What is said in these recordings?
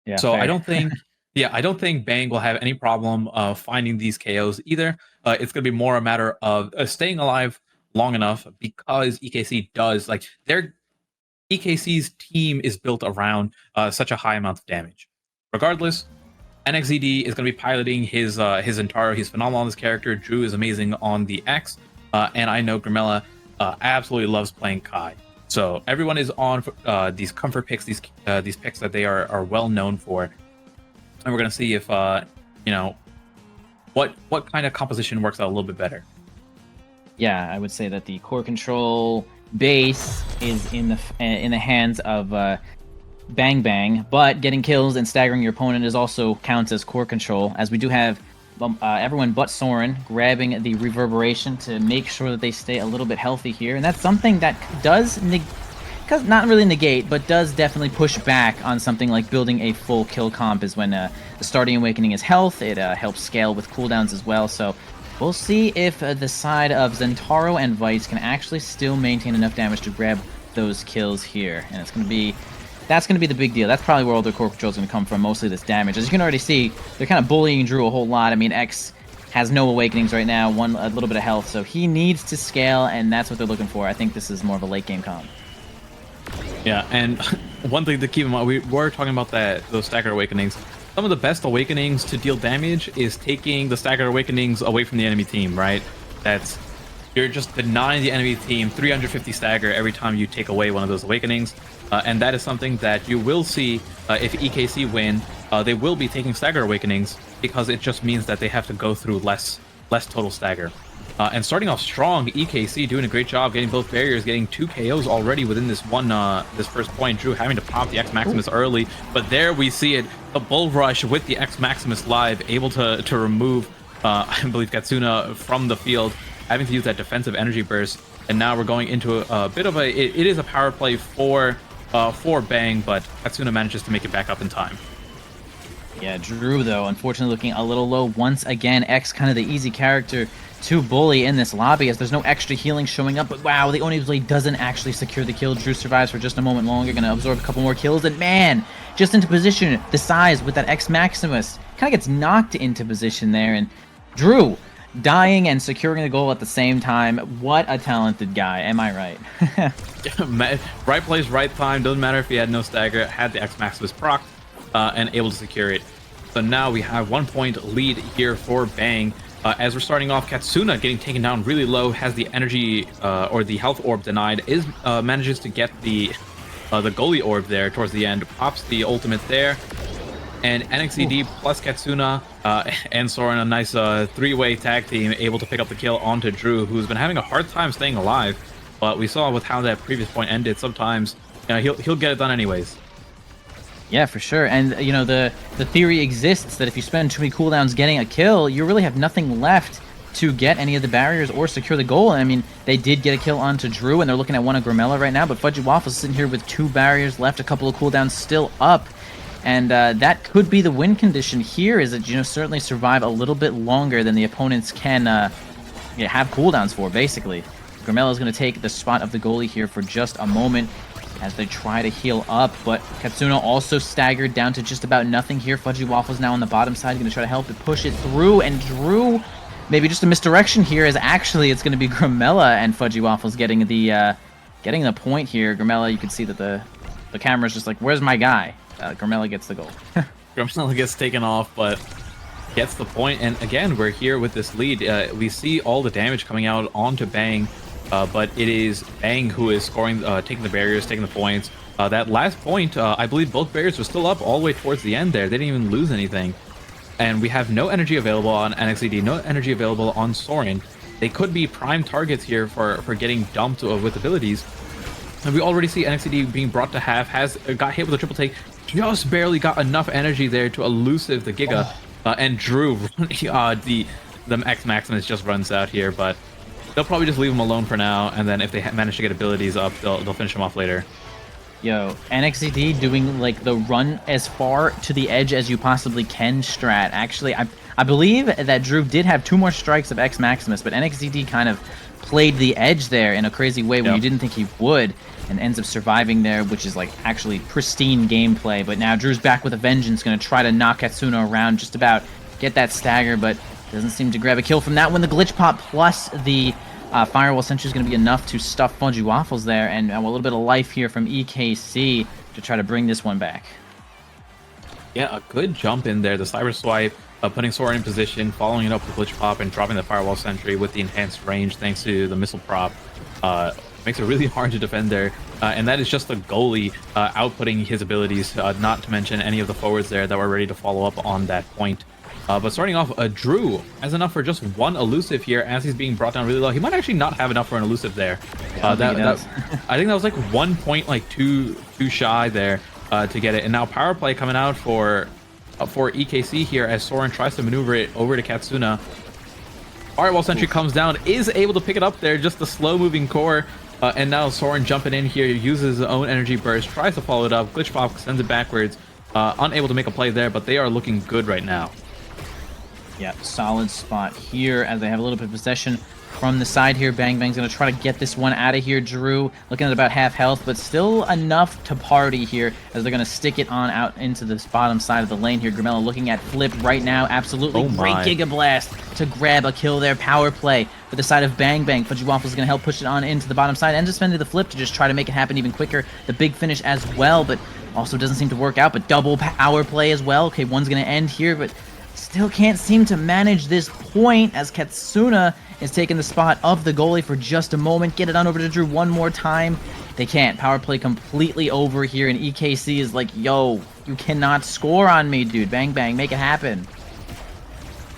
Yeah, So I fair. don't think, yeah, I don't think Bang will have any problem finding these KOs either. It's going to be more a matter of staying alive long enough because EKC does like their EKC's team is built around such a high amount of damage. Regardless, NXZD is going to be piloting his Zentaro. He's phenomenal on this character. Drew is amazing on the X, and I know Grimella absolutely loves playing Kai. So everyone is on these comfort picks, these picks that they are well known for, and we're going to see if you know what kind of composition works out a little bit better. Yeah, I would say that the core control base is in the hands of Bang Bang, but getting kills and staggering your opponent is also counts as core control, as we do have everyone but Soren grabbing the reverberation to make sure that they stay a little bit healthy here, and that's something that does not really negate, but does definitely push back on something like building a full kill comp. Is when the starting awakening is health. It helps scale with cooldowns as well. So we'll see if the side of Zentaro and Vice can actually still maintain enough damage to grab those kills here, and that's going to be the big deal. That's probably where all their core control is going to come from, mostly this damage. As you can already see, they're kind of bullying Drew a whole lot. I mean, X has no awakenings right now, a little bit of health, so he needs to scale, and that's what they're looking for. I think this is more of a late game comp. Yeah, and one thing to keep in mind, we were talking about those staggered awakenings. Some of the best awakenings to deal damage is taking the staggered awakenings away from the enemy team, right? That's you're just denying the enemy team 350 stagger every time you take away one of those awakenings, and that is something that you will see if EKC win. They will be taking stagger awakenings because it just means that they have to go through less total stagger. And starting off strong, EKC doing a great job getting both barriers, getting 2 KOs already within this this first point. Drew having to pop the X Maximus early, but there we see it, the bull rush with the X Maximus live, able to remove, I believe, Katsuna from the field, having to use that defensive energy burst. And now we're going into a bit of it is a power play for Bang, but Katsuna manages to make it back up in time. Yeah, Drew, though, unfortunately looking a little low once again. X kind of the easy character to bully in this lobby, as there's no extra healing showing up. But wow, the Oni Blade doesn't actually secure the kill. Drew survives for just a moment longer, going to absorb a couple more kills. And man, just into position, the size with that X Maximus kind of gets knocked into position there. And Drew dying and securing the goal at the same time. What a talented guy, am I right? Right place, right time. Doesn't matter if he had no stagger, had the X Maximus proc, and able to secure it. So now we have 1 point lead here for Bang. As we're starting off, Katsuna getting taken down really low, has the energy or the health orb denied, manages to get the goalie orb there towards the end, pops the ultimate there, and NXED plus Katsuna and Soren, a nice 3-way tag team, able to pick up the kill onto Drew, who's been having a hard time staying alive. But we saw with how that previous point ended, sometimes he'll get it done anyways. Yeah, for sure. And, you know, the theory exists that if you spend too many cooldowns getting a kill, you really have nothing left to get any of the barriers or secure the goal. I mean, they did get a kill onto Drew, and they're looking at one of Grimella right now, but Fudgy Waffle's sitting here with 2 barriers left, a couple of cooldowns still up. And that could be the win condition here, is that, you know, certainly survive a little bit longer than the opponents can have cooldowns for, basically. Grimella's going to take the spot of the goalie here for just a moment as they try to heal up, but Katsuna also staggered down to just about nothing here. Fudgy Waffle's now on the bottom side, going to try to help it push it through, and Drew, maybe just a misdirection here, as actually it's going to be Grimella and Fudgy Waffles getting the point here. Grimella, you can see that the camera's just like, where's my guy? Grimella gets the goal. Grimella gets taken off, but gets the point. And again, we're here with this lead. We see all the damage coming out onto Bang, but it is Bang who is scoring, taking the barriers, taking the points. That last point, I believe both barriers were still up all the way towards the end there. They didn't even lose anything. And we have no energy available on NXED, no energy available on Soren. They could be prime targets here for getting dumped with abilities. And we already see NXED being brought to half, got hit with a triple take, just barely got enough energy there to elusive the Giga. And Drew, the X Maximus just runs out here, but they'll probably just leave him alone for now, and then if they manage to get abilities up, they'll finish him off later. Yo, NXED doing like the run as far to the edge as you possibly can strat. Actually, I believe that Drew did have 2 more strikes of X Maximus, but NXED kind of played the edge there in a crazy way when Yep. you didn't think he would, and ends up surviving there, which is like actually pristine gameplay. But now Drew's back with a vengeance, going to try to knock Katsuna around, just about get that stagger, but doesn't seem to grab a kill from that one. The glitch pop plus the Firewall Sentry is going to be enough to stuff Fudgy Waffles there, and a little bit of life here from EKC to try to bring this one back. Yeah, a good jump in there. The Cyber Swipe, putting Soren in position, following it up with Glitch Pop, and dropping the Firewall Sentry with the enhanced range thanks to the missile prop. Makes it really hard to defend there. And that is just the goalie outputting his abilities, not to mention any of the forwards there that were ready to follow up on that point. But starting off, Drew has enough for just one elusive here as he's being brought down really low. He might actually not have enough for an elusive there. I think that was like 1 point, like too shy there to get it. And now power play coming out for EKC here as Soren tries to maneuver it over to Katsuna. Firewall Sentry comes down, is able to pick it up there, just the slow moving core. And now Soren jumping in here, uses his own energy burst, tries to follow it up. Glitch Pop sends it backwards. Unable to make a play there, but they are looking good right now. Yeah, solid spot here as they have a little bit of possession from the side here. Bang Bang's going to try to get this one out of here. Drew looking at about half health, but still enough to party here as they're going to stick it on out into this bottom side of the lane here. Grimella looking at Flip right now. Absolutely great Giga Blast to grab a kill there. Power play for the side of Bang Bang. Fudgy Waffles is going to help push it on into the bottom side and just spend the Flip to just try to make it happen even quicker. The big finish as well, but also doesn't seem to work out, but double power play as well. Okay, one's going to end here, but still can't seem to manage this point as Katsuna is taking the spot of the goalie for just a moment. Get it on over to Drew one more time. They can't. Power play completely over here, and EKC is like, yo, you cannot score on me, dude. Bang Bang, make it happen.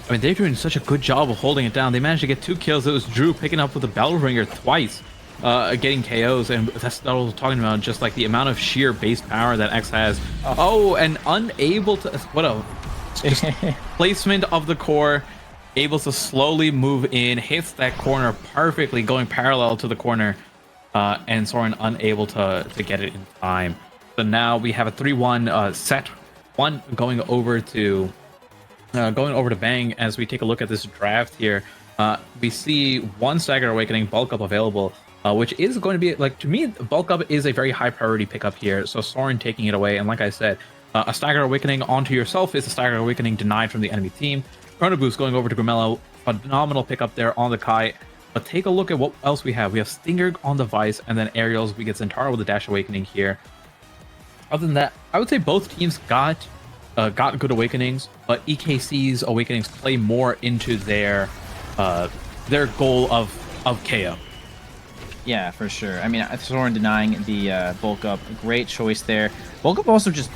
I mean, they're doing such a good job of holding it down. They managed to get 2 kills. It was Drew picking up with the Bell Ringer twice, getting KOs, and that's what I was talking about, just like the amount of sheer base power that X has. Oh, and unable to... What a... Just placement of the core, able to slowly move in, hits that corner perfectly, going parallel to the corner, and Soren unable to get it in time. So now we have a 3-1 set one going over to Bang. As we take a look at this draft here, we see 1 Stagger Awakening bulk up available, which is going to be, like, to me, bulk up is a very high priority pickup here. So Soren taking it away, and like I said, a Stagger Awakening onto yourself is a Stagger Awakening denied from the enemy team. Chrono Boost going over to Grimella, phenomenal pickup there on the Kai. But take a look at what else we have. We have Stinger on the Vice, and then Aerials. We get Zentara with the Dash Awakening here. Other than that, I would say both teams got good Awakenings, but EKC's Awakenings play more into their goal of KO. Yeah, for sure. I mean, Soren denying the bulk up, great choice there. Bulk up also just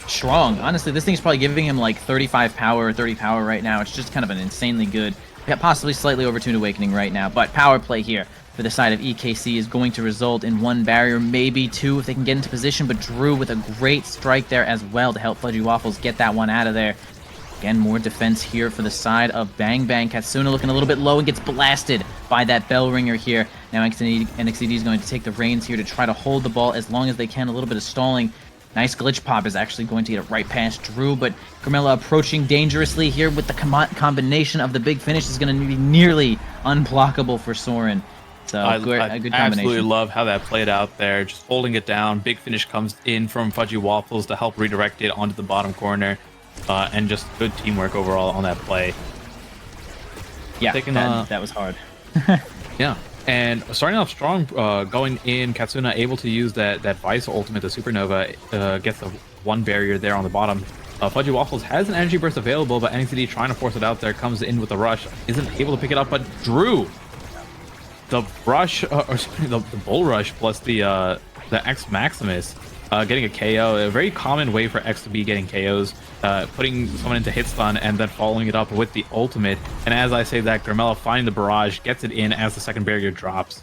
strong. Honestly, this thing's probably giving him like 35 power or 30 power right now. It's just kind of an insanely good, possibly slightly overtuned Awakening right now. But power play here for the side of EKC is going to result in 1 barrier, maybe 2 if they can get into position. But Drew with a great strike there as well to help Fudgy Waffles get that one out of there. Again, more defense here for the side of Bang Bang. Katsuna looking a little bit low and gets blasted by that Bell Ringer here. Now NXCD is going to take the reins here to try to hold the ball as long as they can. A little bit of stalling. Nice glitch pop is actually going to get it right past Drew, but Grimella approaching dangerously here with the combination of the big finish is going to be nearly unblockable for Soren. So a good combination. Absolutely love how that played out there. Just holding it down. Big finish comes in from Fudgy Waffles to help redirect it onto the bottom corner. And just good teamwork overall on that play. Yeah, that was hard. Yeah. And starting off strong, going in, Katsuna able to use that Vice ultimate, the Supernova, gets the 1 barrier there on the bottom. Fudgy Waffles has an energy burst available, but NXCD trying to force it out there, comes in with the rush, isn't able to pick it up, but Drew, the rush, the Bull Rush plus the X Maximus, getting a KO, a very common way for X to be getting KOs, putting someone into hit stun and then following it up with the ultimate. And as I say that, Grimella finding the barrage, gets it in as the second barrier drops.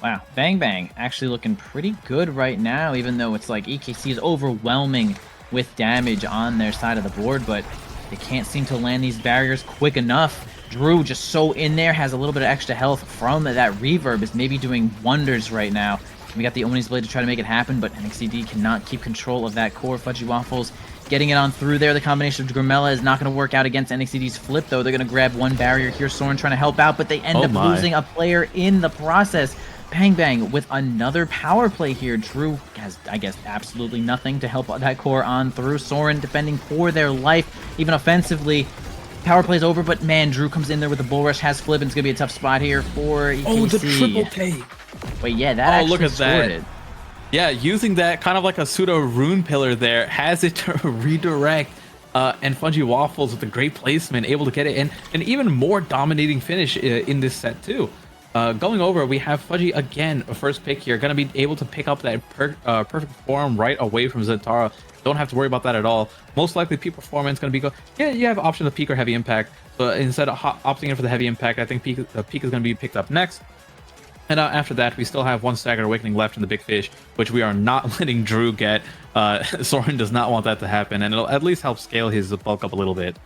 Wow, Bang Bang actually looking pretty good right now, even though it's like EKC is overwhelming with damage on their side of the board, but they can't seem to land these barriers quick enough. Drew just so in there, has a little bit of extra health from that reverb, is maybe doing wonders right now. We got the Omni's Blade to try to make it happen, but NXCD cannot keep control of that core. Fudgy Waffles getting it on through there. The combination of Grimella is not going to work out against NXCD's flip, though. They're going to grab one barrier here. Soren trying to help out, but they end up losing a player in the process. Bang Bang with another power play here. Drew has, I guess, absolutely nothing to help that core on through. Soren defending for their life, even offensively. Power play's over, but man, Drew comes in there with the bull rush, has flip, and it's going to be a tough spot here for EKC. Oh, the triple take. Wait, yeah, that actually look at scored that. it. Yeah, using that kind of like a pseudo rune pillar there, has it to redirect, and Fudgy Waffles with a great placement, able to get it in, an even more dominating finish in this set too. Going over, we have Fudgy again, a first pick here, going to be able to pick up that perfect form right away from Zentara. Don't have to worry about that at all. Most likely peak performance going to be yeah, you have option of peak or heavy impact, but instead of opting in for the heavy impact, I think peak is going to be picked up next. And after that, we still have one Staggered Awakening left in the Big Fish, which we are not letting Drew get. Soren does not want that to happen, and it'll at least help scale his bulk up a little bit.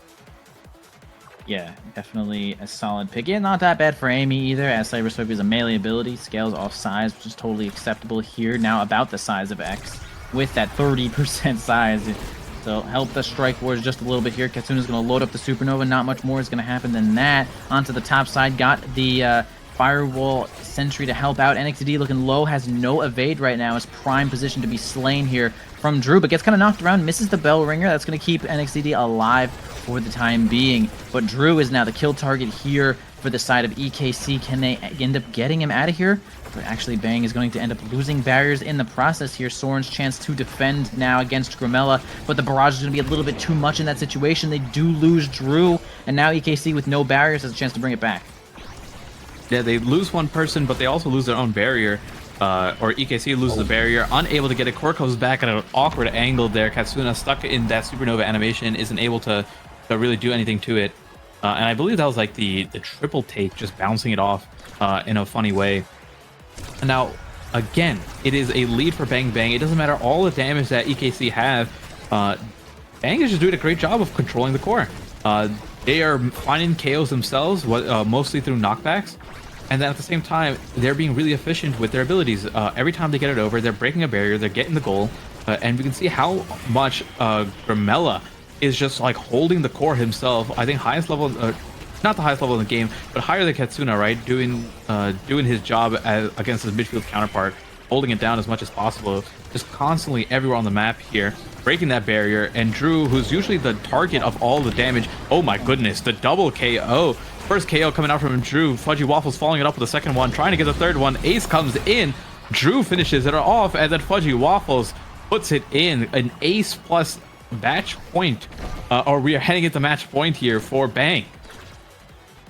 Yeah, definitely a solid pick. Yeah, not that bad for Amy either, as Cyberswipe is a melee ability, scales off size, which is totally acceptable here. Now about the size of X, with that 30% size. So help the Strike Wars just a little bit here. Katsuna's going to load up the Supernova. Not much more is going to happen than that. Onto the top side, got the Firewall Sentry to help out. NXD looking low, has no evade right now. Is prime position to be slain here from Drew, but gets kind of knocked around, misses the Bell Ringer. That's going to keep NXD alive for the time being. But Drew is now the kill target here for the side of EKC. Can they end up getting him out of here? But actually, Bang is going to end up losing barriers in the process here. Soren's chance to defend now against Grimella, but the barrage is going to be a little bit too much in that situation. They do lose Drew, and now EKC with no barriers has a chance to bring it back. Yeah, they lose one person, but they also lose their own barrier. Or EKC loses the barrier, unable to get it. Core comes back at an awkward angle there. Katsuna stuck in that Supernova animation, isn't able to really do anything to it. And I believe that was like the triple take, just bouncing it off in a funny way. And now, again, it is a lead for Bang Bang. It doesn't matter all the damage that EKC have. Bang is just doing a great job of controlling the core. They are finding KOs themselves, mostly through knockbacks. And then at the same time, they're being really efficient with their abilities. Every time they get it over, they're breaking a barrier, they're getting the goal. And we can see how much Grimella is just like holding the core himself. I think highest level, not the highest level in the game, but higher than Katsuna, right? Doing his job against his midfield counterpart, holding it down as much as possible. Just constantly everywhere on the map here, breaking that barrier. And Drew, who's usually the target of all the damage, oh my goodness, the double KO. First KO coming out from Drew. Fudgy Waffles following it up with the second one, trying to get the third one. Ace comes in. Drew finishes it off, and then Fudgy Waffles puts it in. An ace plus match point. Or we are heading into match point here for Bang.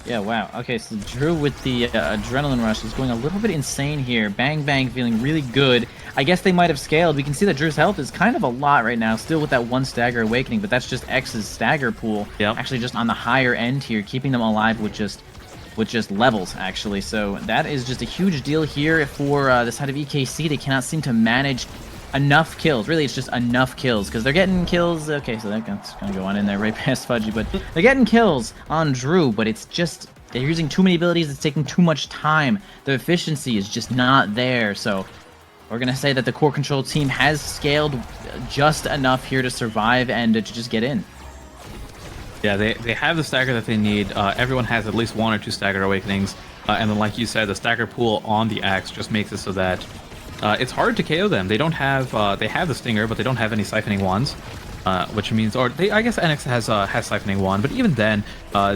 Yeah, wow. Okay, so Drew with the adrenaline rush is going a little bit insane here. Bang Bang feeling really good. I guess they might have scaled. We can see that Drew's health is kind of a lot right now, still with that one Stagger Awakening, but that's just X's Stagger pool. Yep. Actually just on the higher end here, keeping them alive with just levels, actually. So that is just a huge deal here for the side of EKC. They cannot seem to manage enough kills. Really, it's just enough kills, because they're getting kills. Okay, so that's going to go on in there right past Fudgy, but they're getting kills on Drew, but it's just, they're using too many abilities. It's taking too much time. The efficiency is just not there. So we're going to say that the core control team has scaled just enough here to survive and to just get in. Yeah, they have the stagger that they need. Everyone has at least one or two Stagger Awakenings. And then, like you said, the stagger pool on the axe just makes it so that it's hard to KO them. They don't have, they have the Stinger, but they don't have any Siphoning Wands. Which means, or I guess NX has Siphoning Wand, but even then,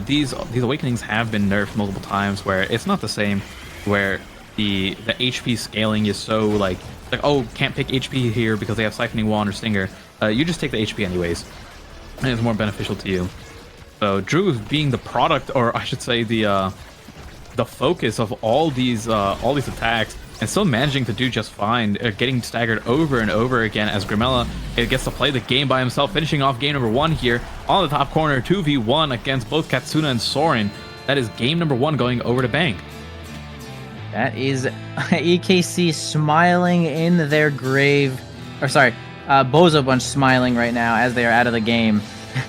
these Awakenings have been nerfed multiple times, where it's not the same, where the HP scaling is so like oh, can't pick HP here because they have Siphoning Wand or Stinger. You just take the HP anyways, and it's more beneficial to you. So Drew being the product, or I should say the focus of all these attacks, and still managing to do just fine, getting staggered over and over again as Grimella gets to play the game by himself, finishing off game number 1 here on the top corner, 2v1 against both Katsuna and Soren. That is game number 1 going over to Bang. That is EKC smiling in their grave. Or sorry, Bozo Bunch smiling right now as they are out of the game.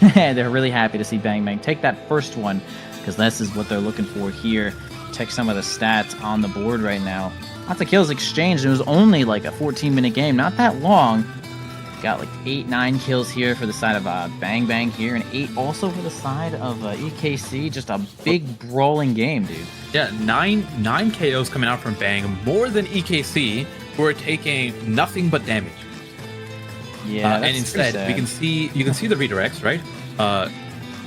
They're really happy to see Bang Bang take that first one, because this is what they're looking for here. Check some of the stats on the board right now. Lots of kills exchanged. It was only like a 14-minute game, not that long. Got like 8, 9 kills here for the side of Bang Bang here, and 8 also for the side of EKC. Just a big brawling game, dude. Yeah, nine KOs coming out from Bang, more than EKC, who are taking nothing but damage. Yeah, And instead, you can see the redirects, right?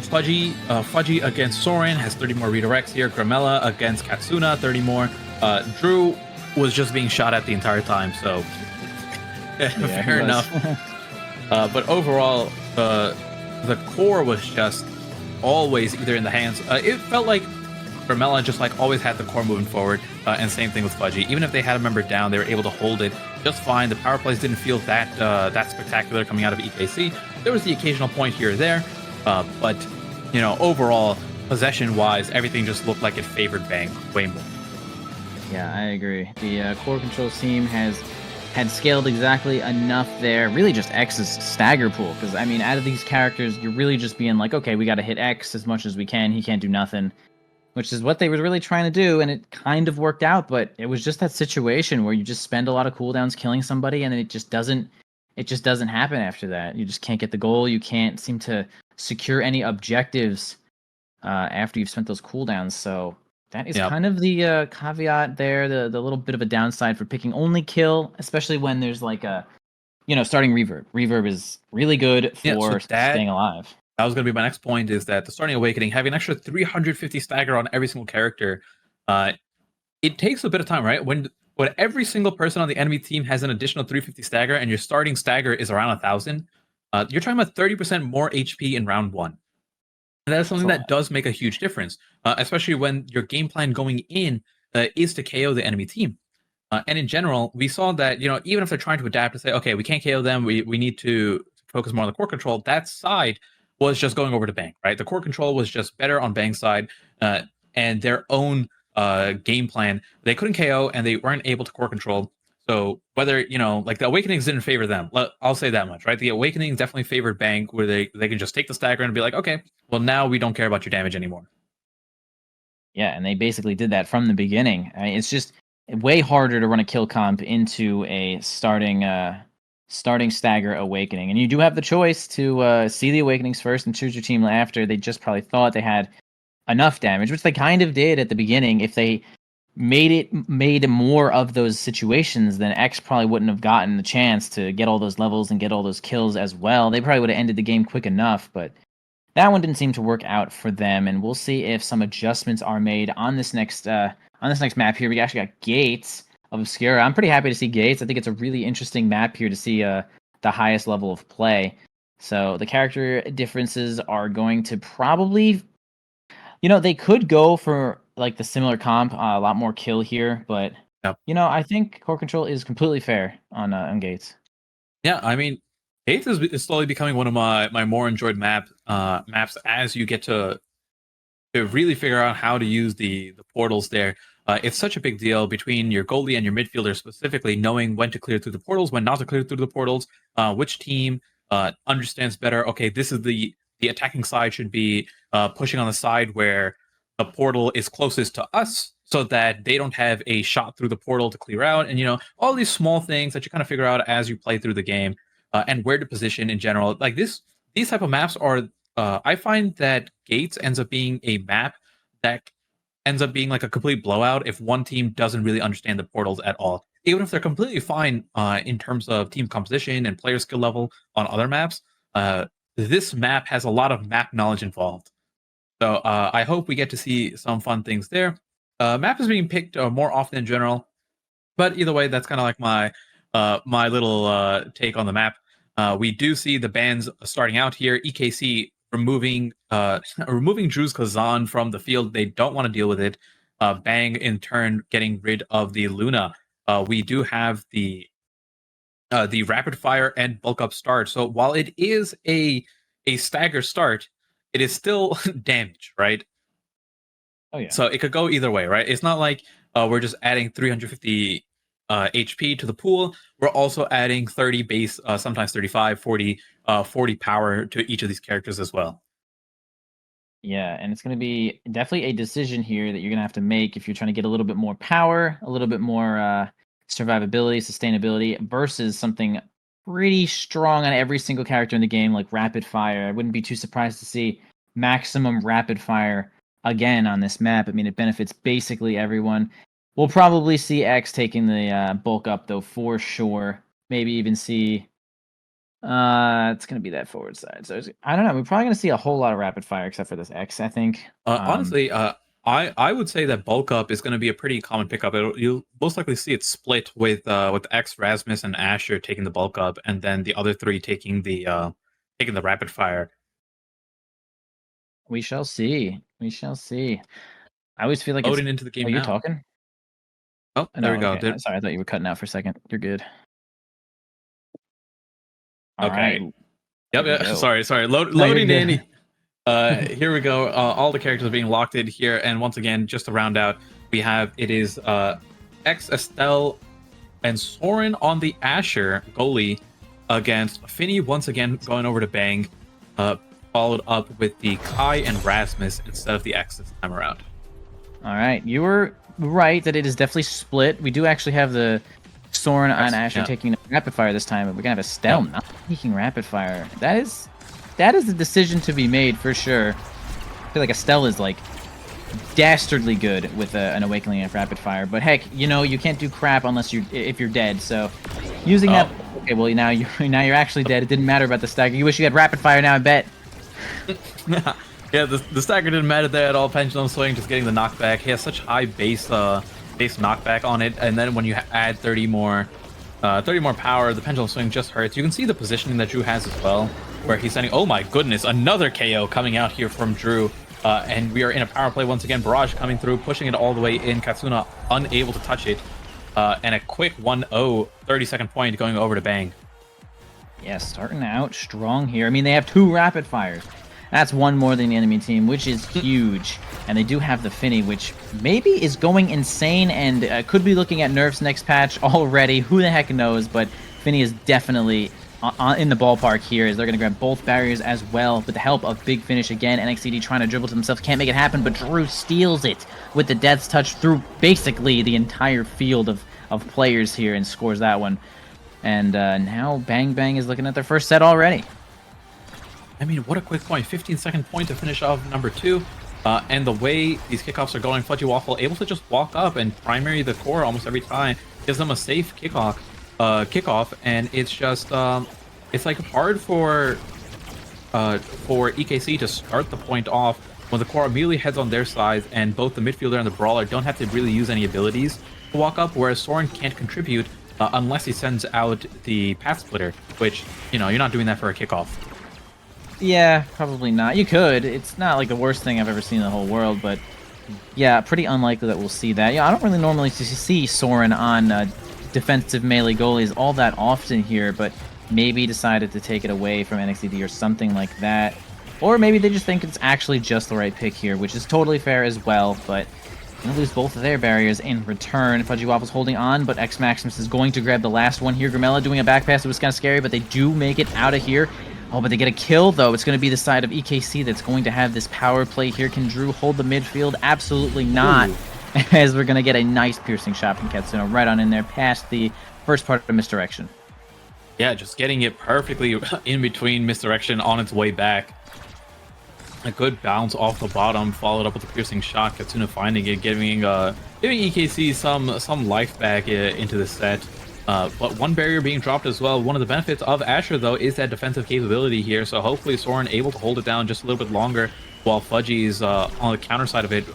Fudgy against Soren has 30 more redirects here. Gramella against Katsuna, 30 more. Drew was just being shot at the entire time, so fair enough. But overall, the core was just always either in the hands. It felt like Gramella just like always had the core moving forward, and same thing with Fudgy. Even if they had a member down, they were able to hold it just fine. The power plays didn't feel that spectacular coming out of EKC. There was the occasional point here or there, but overall, possession-wise, everything just looked like it favored Bang way more. Yeah, I agree. The core controls team had scaled exactly enough there. Really just X's stagger pool, because I mean, out of these characters, you're really just being like, okay, we got to hit X as much as we can. He can't do nothing, which is what they were really trying to do, and it kind of worked out. But it was just that situation where you just spend a lot of cooldowns killing somebody, and it just doesn't happen after that. You just can't get the goal. You can't seem to secure any objectives after you've spent those cooldowns. So that is kind of the caveat there, the little bit of a downside for picking only kill, especially when there's like a, starting reverb. Reverb is really good for staying alive. That was going to be my next point, is that the starting awakening, having an extra 350 stagger on every single character, it takes a bit of time, right? When every single person on the enemy team has an additional 350 stagger and your starting stagger is around 1,000, you're talking about 30% more HP in round 1. And that's something that does make a huge difference, especially when your game plan going in is to KO the enemy team. And in general, we saw that, even if they're trying to adapt to say, okay, we can't KO them, we need to focus more on the core control, that side was just going over to Bang, right? The core control was just better on Bang's side, and their own game plan. They couldn't KO, and they weren't able to core control. So whether, like the Awakenings didn't favor them, I'll say that much, right? The Awakenings definitely favored Bang, where they can just take the stagger and be like, okay, well, now we don't care about your damage anymore. Yeah, and they basically did that from the beginning. I mean, it's just way harder to run a kill comp into a starting stagger awakening. And you do have the choice to see the awakenings first and choose your team after. They just probably thought they had enough damage, which they kind of did at the beginning. If they made more of those situations, then X probably wouldn't have gotten the chance to get all those levels and get all those kills as well. They probably would have ended the game quick enough, but that one didn't seem to work out for them. And we'll see if some adjustments are made on this next map here. We actually got Gates of Obscura. I'm pretty happy to see Gates. I think it's a really interesting map here to see the highest level of play. So the character differences are going to probably, they could go for like the similar comp, a lot more kill here, but I think core control is completely fair on Gates. Yeah, I mean, Gates is slowly becoming one of my more enjoyed maps as you get to really figure out how to use the portals there. It's such a big deal between your goalie and your midfielder, specifically knowing when to clear through the portals, when not to clear through the portals, which team understands better. Okay, this is the attacking side should be pushing on the side where the portal is closest to us, so that they don't have a shot through the portal to clear out, and all these small things that you kind of figure out as you play through the game, and where to position in general. Like these type of maps are. I find that Gates ends up being a map that ends up being like a complete blowout if one team doesn't really understand the portals at all. Even if they're completely fine in terms of team composition and player skill level on other maps, this map has a lot of map knowledge involved. So I hope we get to see some fun things there. Map is being picked more often in general, but either way, that's kind of like my little take on the map. We do see the bans starting out here. EKC removing Drew's Kazan from the field. They don't want to deal with it. Bang in turn getting rid of the Luna. We do have the rapid fire and bulk up start. So while it is a stagger start, it is still damage, right? Oh yeah. So it could go either way, right? It's not like we're just adding 350 HP to the pool. We're also adding 30 base, sometimes 35, 40, 40 power to each of these characters as well. Yeah, and it's going to be definitely a decision here that you're going to have to make if you're trying to get a little bit more power, a little bit more survivability, sustainability, versus something pretty strong on every single character in the game, like rapid fire. I wouldn't be too surprised to see maximum rapid fire again on this map. I mean, it benefits basically everyone. We'll probably see X taking the bulk up, though, for sure. Maybe even see... it's going to be that forward side. So I don't know. We're probably going to see a whole lot of rapid fire except for this X, I think. Honestly, I would say that bulk up is going to be a pretty common pickup. You'll most likely see it split with X, Rasmus, and Asher taking the bulk up, and then the other three taking the rapid fire. We shall see. We shall see. I always feel like Loading into the game Oh, you're now. talking? Oh, No, there we go. okay. Sorry, I thought you were cutting out for a second. You're good. All Okay. right. Yep. Here we Yeah. go. Sorry. No, Loading you're in. good. Here we go. All the characters are being locked in here, and once again, just to round out, it is X, Estelle, and Soren on the Asher goalie against Finny once again going over to Bang, followed up with the Kai and Rasmus instead of the X this time around. All right. You were right that it is definitely split. We do actually have the Soren on Asher taking rapid fire this time, but we're going to have Estelle not taking rapid fire. That is the decision to be made for sure. I feel like Estelle is like dastardly good with an awakening of rapid fire, but heck, you know, you can't do crap unless if you're dead. So using that, okay, well now you're actually dead. It didn't matter about the stagger. You wish you had rapid fire now, I bet. Yeah, the stagger didn't matter there at all. Pendulum swing, just getting the knockback. He has such high base knockback on it, and then when you add 30 more power, the pendulum swing just hurts. You can see the positioning that Drew has as well, where he's sending. Oh my goodness, another KO coming out here from Drew. And we are in a power play once again. Barrage coming through, pushing it all the way in. Katsuna unable to touch it. And a quick 1-0, 30-second point going over to Bang. Yeah, starting out strong here. I mean, they have 2 rapid fires. That's one more than the enemy team, which is huge. And they do have the Finny, which maybe is going insane and could be looking at nerfs next patch already. Who the heck knows? But Finny is definitely in the ballpark here, as they're going to grab both barriers as well with the help of Big Finish again. NXCD trying to dribble to themselves, can't make it happen, but Drew steals it with the Death's Touch through basically the entire field of players here and scores that one. And now Bang Bang is looking at their first set already. I mean, what a quick point. 15-second point to finish off number 2. And the way these kickoffs are going, Fudgy Waffle able to just walk up and primary the core almost every time. Gives them a safe kickoff, and it's just it's like hard for EKC to start the point off when the core immediately heads on their side, and both the midfielder and the brawler don't have to really use any abilities to walk up, whereas Soren can't contribute unless he sends out the path splitter, which, you know, you're not doing that for a kickoff. Yeah, probably not. You could. It's not like the worst thing I've ever seen in the whole world, but yeah, pretty unlikely that we'll see that. Yeah, I don't really normally see Soren on defensive melee goalies all that often here, but maybe decided to take it away from NXDD or something like that. Or maybe they just think it's actually just the right pick here, which is totally fair as well, but gonna lose both of their barriers in return. Fudgy Waffle's holding on, but X Maximus is going to grab the last one here. Grimella doing a back pass. It was kind of scary, but they do make it out of here. Oh, but they get a kill, though. It's going to be the side of EKC that's going to have this power play here. Can Drew hold the midfield? Absolutely not. Ooh. As we're going to get a nice piercing shot from Katsuna right on in there past the first part of misdirection. Yeah, just getting it perfectly in between misdirection on its way back. A good bounce off the bottom, followed up with a piercing shot. Katsuna finding it, giving EKC some life back into the set. But one barrier being dropped as well. One of the benefits of Asher, though, is that defensive capability here. So hopefully Soren able to hold it down just a little bit longer, while Fudgy's on the counter side of it,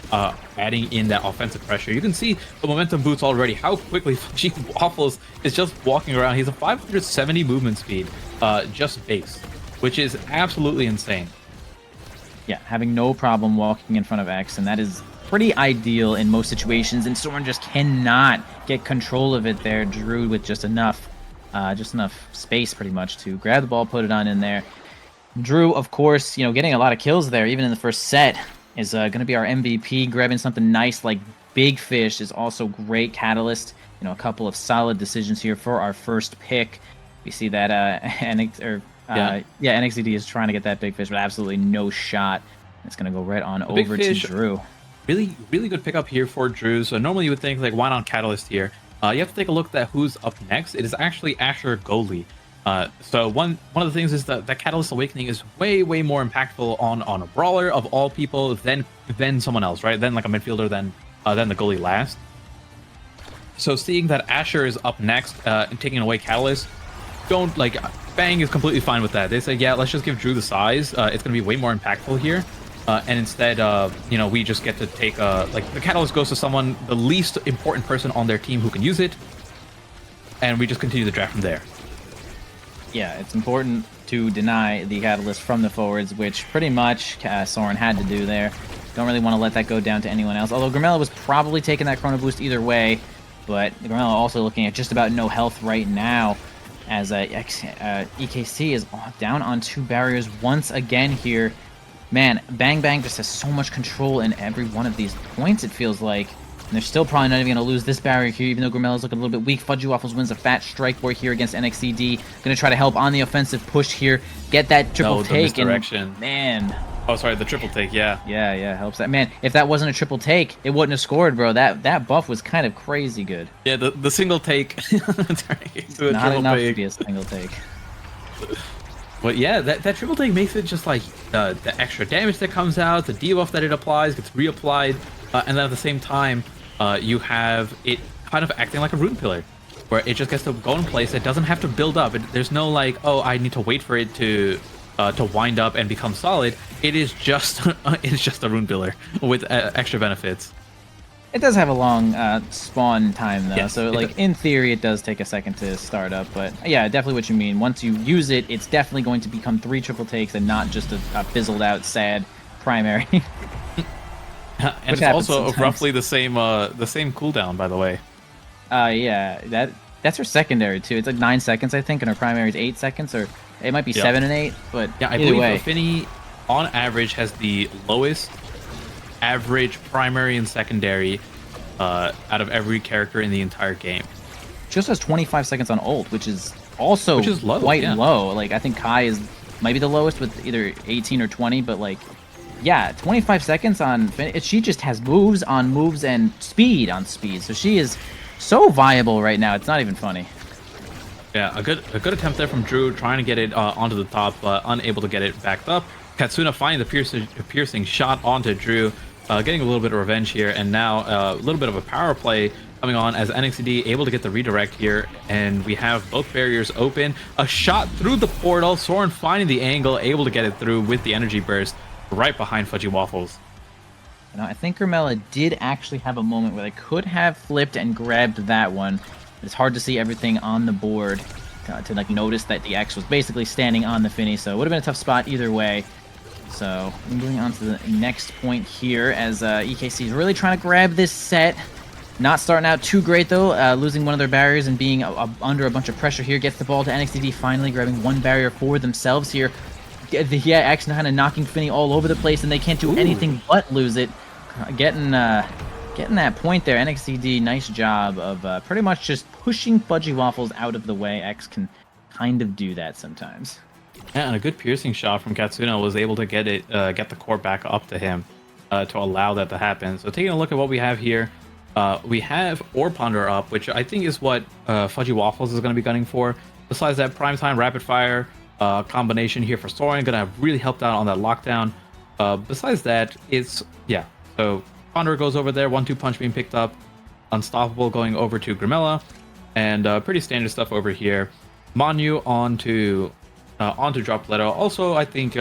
adding in that offensive pressure. You can see the momentum boots already, how quickly Fudgy Waffles is just walking around. He's a 570 movement speed, just base, which is absolutely insane. Yeah, having no problem walking in front of X, and that is pretty ideal in most situations, and Soren just cannot get control of it there. Drew with just enough space pretty much to grab the ball, put it on in there. Drew, of course, you know, getting a lot of kills there, even in the first set, is going to be our MVP. Grabbing something nice like Big Fish is also great catalyst. You know, a couple of solid decisions here for our first pick. We see that NXDD is trying to get that Big Fish, but absolutely no shot. It's going to go right on over to Drew. Really, really good pickup here for Drew. So normally you would think, like, why not Catalyst here? You have to take a look at who's up next. It is actually Asher goalie. So one of the things is that Catalyst Awakening is way more impactful on a brawler of all people than someone else, right? Then like a midfielder, then the goalie last. So seeing that Asher is up next and taking away Catalyst, don't like Bang is completely fine with that. They say, yeah, let's just give Drew the size. It's gonna be way more impactful here. And instead, you know, we just get to take like the Catalyst goes to someone, the least important person on their team who can use it, and we just continue the draft from there. Yeah, it's important to deny the Catalyst from the forwards, which pretty much Soren had to do there. Don't really want to let that go down to anyone else. Although Grimella was probably taking that Chrono Boost either way, but Grimella also looking at just about no health right now, as EKC is down on 2 barriers once again here. Man, Bang Bang just has so much control in every one of these points, it feels like. And they're still probably not even going to lose this barrier here, even though Grimella's looking a little bit weak. Fudgy Waffles wins a fat strike board here against NXCD. Going to try to help on the offensive push here. Get that triple take. And, man. Oh, sorry, the triple take, yeah. Yeah, helps that. Man, if that wasn't a triple take, it wouldn't have scored, bro. That buff was kind of crazy good. Yeah, the single take. Not enough to be a single take. But yeah, that triple take makes it just like the extra damage that comes out, the debuff that it applies gets reapplied, and then at the same time, you have it kind of acting like a rune pillar, where it just gets to go in place. It doesn't have to build up. There's no like, oh, I need to wait for it to wind up and become solid. It is just it's just a rune pillar with extra benefits. It does have a long spawn time though, yes, so like in theory it does take a second to start up, but yeah, definitely what you mean. Once you use it, it's definitely going to become 3 triple takes and not just a fizzled out sad primary. And it's also sometimes. Roughly the same cooldown, by the way. Yeah, that's her secondary too. It's like 9 seconds, I think, and her primary is 8 seconons, or it might be 7 and 8. But yeah, I believe Affinity on average has the lowest average primary and secondary out of every character in the entire game. Just has 25 seconds on ult, which is also low, quite low. Like I think Kai is maybe the lowest with either 18 or 20, but like. Yeah, 25 seconds on... She just has moves on moves and speed on speed. So she is so viable right now. It's not even funny. Yeah, a good attempt there from Drew, trying to get it onto the top, but unable to get it backed up. Katsuna finding the piercing shot onto Drew, getting a little bit of revenge here, and now a little bit of a power play coming on as NXCD able to get the redirect here, and we have both barriers open. A shot through the portal, Soren finding the angle, able to get it through with the energy burst. Right behind Fudgy Waffles. You know, I think Grimella did actually have a moment where they could have flipped and grabbed that one. It's hard to see everything on the board to like notice that the X was basically standing on the Finny, so it would have been a tough spot either way. So moving on to the next point here, as EKC is really trying to grab this set. Not starting out too great though, losing one of their barriers and being under a bunch of pressure here. Gets the ball to NXDD, finally grabbing one barrier for themselves here. Yeah, actually kind of knocking Finny all over the place, and they can't do anything but lose it. Getting that point there. NXCD, nice job of pretty much just pushing Fudgy Waffles out of the way. X can kind of do that sometimes. Yeah, and a good piercing shot from Katsuna was able to get the core back up to him to allow that to happen. So taking a look at what we have here, we have Orb Ponder up, which I think is what Fudgy Waffles is going to be gunning for. Besides that, Primetime Rapid Fire combination here for Soren, gonna have really helped out on that lockdown. Besides that, so Ponder goes over there, 1-2 punch being picked up, Unstoppable going over to Grimella, and pretty standard stuff over here. Manu onto Dropletto. Also, I think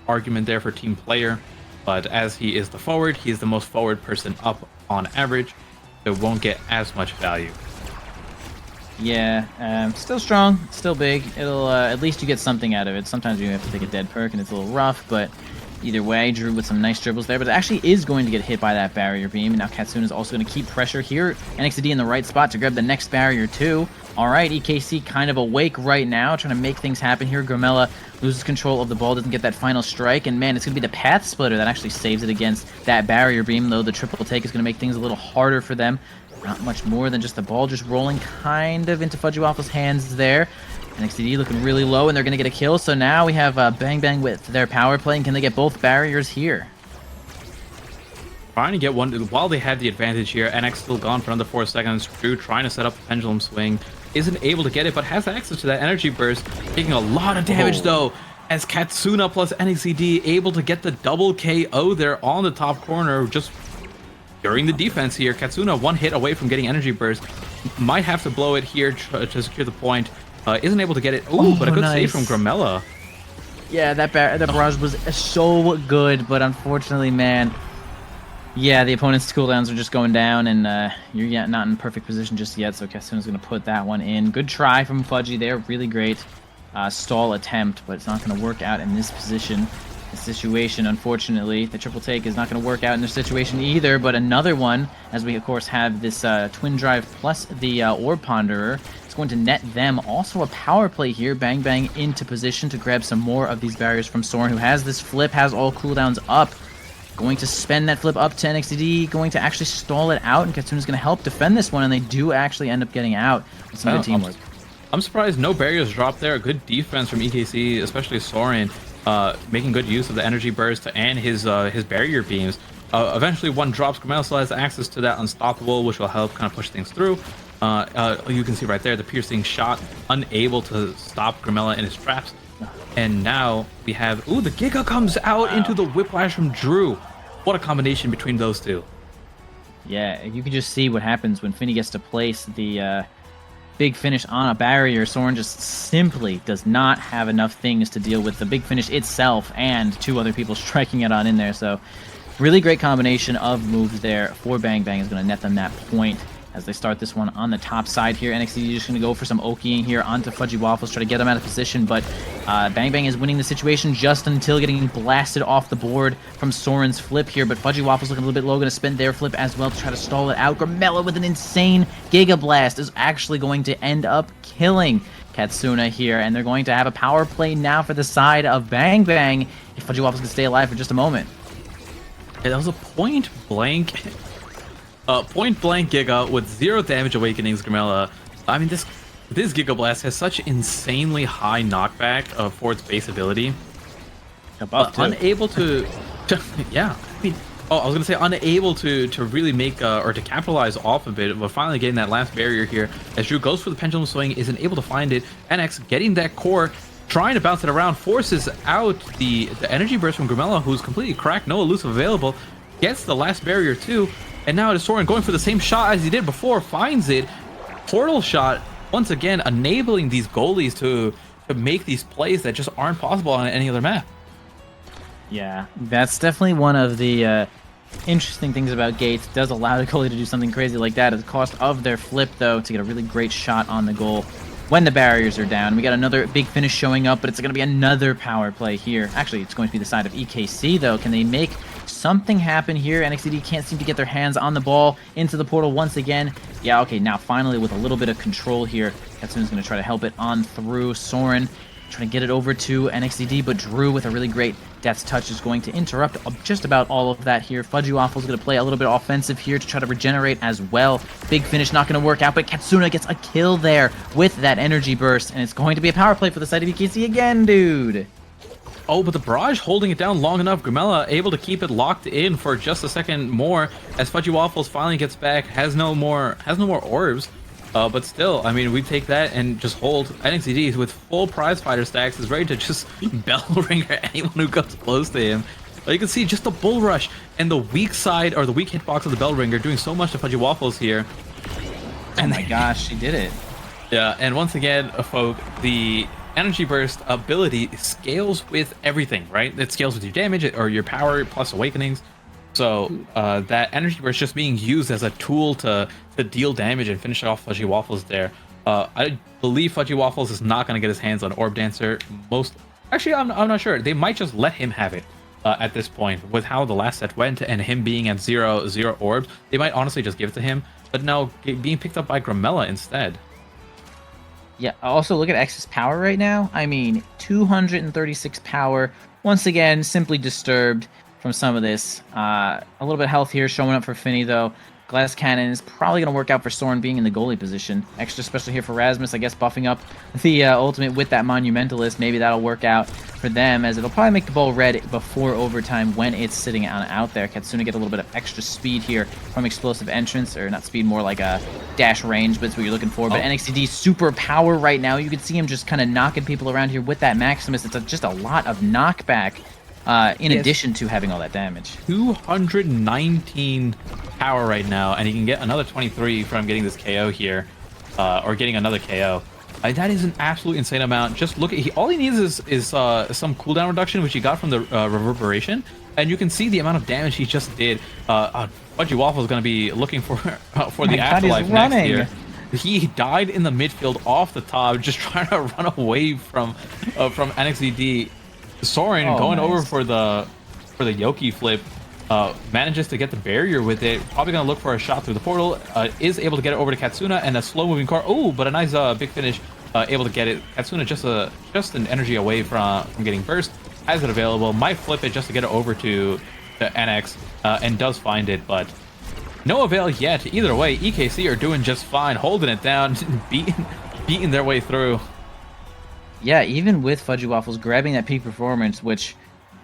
argument there for team player, but as he is the forward, he is the most forward person up on average, so won't get as much value. Yeah, still strong, still big. It'll at least you get something out of it. Sometimes you have to take a dead perk and it's a little rough, but either way, Drew with some nice dribbles there, but it actually is going to get hit by that barrier beam. And now Katsuna is also going to keep pressure here. NXD in the right spot to grab the next barrier too. All right, EKC kind of awake right now, trying to make things happen here. Grimella loses control of the ball, doesn't get that final strike, and man, it's going to be the path splitter that actually saves it against that barrier beam, though the triple take is going to make things a little harder for them. Not much more than just the ball just rolling kind of into Fudgy Waffle's hands there. NXD looking really low, and they're going to get a kill. So now we have Bang Bang with their power play, and can they get both barriers here? Trying to get one while they have the advantage here. NX still gone for another 4 seconds. Drew trying to set up a pendulum swing. isn't able to get it, but has access to that energy burst, taking a lot of damage though. As Katsuna plus NXCD able to get the double KO there on the top corner, just during the defense here. Katsuna one hit away from getting energy burst. Might have to blow it here to secure the point. Isn't able to get it. Ooh, but a good save from Gramella. Yeah, that barrage was so good, but unfortunately, man, yeah, the opponent's cooldowns are just going down, and you're yet not in perfect position just yet, so Katsuna's going to put that one in. Good try from Fudgy there, really great stall attempt, but it's not going to work out in this position. The situation, unfortunately, the triple take is not going to work out in this situation either, but another one, as we, of course, have this Twin Drive plus the Orb Ponderer. It's going to net them. Also a power play here. Bang Bang into position to grab some more of these barriers from Soren, who has this flip, has all cooldowns up. Going to spend that flip up to NXDD, going to actually stall it out, and Katsuna's going to help defend this one, and they do actually end up getting out with some good teamwork. I'm surprised no barriers dropped there. Good defense from EKC, especially Soren, making good use of the energy burst and his barrier beams. Eventually one drops. Gramella still has access to that unstoppable, which will help kind of push things through. You can see right there the piercing shot, unable to stop Gramella in his traps. And now we have, ooh, the Giga comes out into the whiplash from Drew. What a combination between those two. Yeah, you can just see what happens when Finny gets to place the big finish on a barrier. Soren just simply does not have enough things to deal with the big finish itself and two other people striking it on in there. So really great combination of moves there for Bang Bang is going to net them that point as they start this one on the top side here. NXT just going to go for some Okiing here onto Fudgy Waffles, try to get them out of position, but Bang Bang is winning the situation just until getting blasted off the board from Soren's flip here, but Fudgy Waffles looking a little bit low, going to spend their flip as well to try to stall it out. Gramella with an insane Giga Blast is actually going to end up killing Katsuna here, and they're going to have a power play now for the side of Bang Bang if Fudgy Waffles can stay alive for just a moment. Yeah, that was a point blank Giga with 0 damage awakenings. Gramella, I mean, this Giga Blast has such insanely high knockback for its base ability. Unable to yeah, I mean, I was gonna say unable to really make or to capitalize off of it, but finally getting that last barrier here as Drew goes for the pendulum swing, isn't able to find it. NX getting that core, trying to bounce it around, forces out the energy burst from Gramella, who's completely cracked, no elusive available, gets the last barrier too. And now it is Soren going for the same shot as he did before, finds it. Portal shot, once again, enabling these goalies to make these plays that just aren't possible on any other map. Yeah, that's definitely one of the interesting things about Gates. It does allow the goalie to do something crazy like that at the cost of their flip, though, to get a really great shot on the goal when the barriers are down. We got another big finish showing up, but it's going to be another power play here. Actually, it's going to be the side of EKC, though. Can they make something happen here? NXT can't seem to get their hands on the ball into the portal once again. Yeah, okay, now finally with a little bit of control here, Katsuna's going to try to help it on through. Soren trying to get it over to NXTD, but Drew with a really great Death's Touch is going to interrupt just about all of that here. Fudgy Waffle's going to play a little bit offensive here to try to regenerate as well. Big finish not going to work out, but Katsuna gets a kill there with that energy burst, and it's going to be a power play for the side of EKC again, dude. Oh, but the barrage holding it down long enough. Gramella able to keep it locked in for just a second more as Fudgy Waffles finally gets back. Has no more orbs. But still, I mean, we take that and just hold. NXDD with full prize fighter stacks is ready to just bell ringer anyone who comes close to him. But you can see just the bull rush and the weak side or the weak hitbox of the bell ringer doing so much to Fudgy Waffles here. Oh my gosh, she did it. Yeah, and once again, folk, the energy burst ability scales with everything, right? It scales with your damage or your power plus awakenings. So that energy burst just being used as a tool to deal damage and finish off Fudgy Waffles there. I believe Fudgy Waffles is not going to get his hands on Orb Dancer. Actually, I'm not sure. They might just let him have it at this point with how the last set went and him being at zero orbs. They might honestly just give it to him, but now being picked up by Gramella instead. Yeah, also look at X's power right now. I mean, 236 power. Once again, simply disturbed from some of this. A little bit of health here showing up for Finny, though. Glass Cannon is probably going to work out for Soren being in the goalie position. Extra special here for Rasmus, I guess, buffing up the ultimate with that Monumentalist. Maybe that'll work out for them, as it'll probably make the ball red before overtime when it's sitting out there. Katsuna get a little bit of extra speed here from explosive entrance, or not speed, more like a dash range, but it's what you're looking for. But NXCD super power right now. You can see him just kind of knocking people around here with that Maximus. It's just a lot of knockback. In addition to having all that damage. 219 power right now, and he can get another 23 from getting this KO here, or getting another KO. That is an absolute insane amount. Just look at all he needs is some cooldown reduction, which he got from the reverberation, and you can see the amount of damage he just did. Fudgy Waffle is going to be looking for the afterlife next year. He died in the midfield off the top, just trying to run away from NXDD. Soren going over for the Yoki flip, manages to get the barrier with it. Probably gonna look for a shot through the portal. Is able to get it over to Katsuna, and a slow moving car. Oh, but a nice big finish. Able to get it. Katsuna just an energy away from getting burst. Has it available. Might flip it just to get it over to NX, and does find it, but no avail yet. Either way, EKC are doing just fine, holding it down, beating their way through. Yeah, even with Fudgy Waffles grabbing that peak performance, which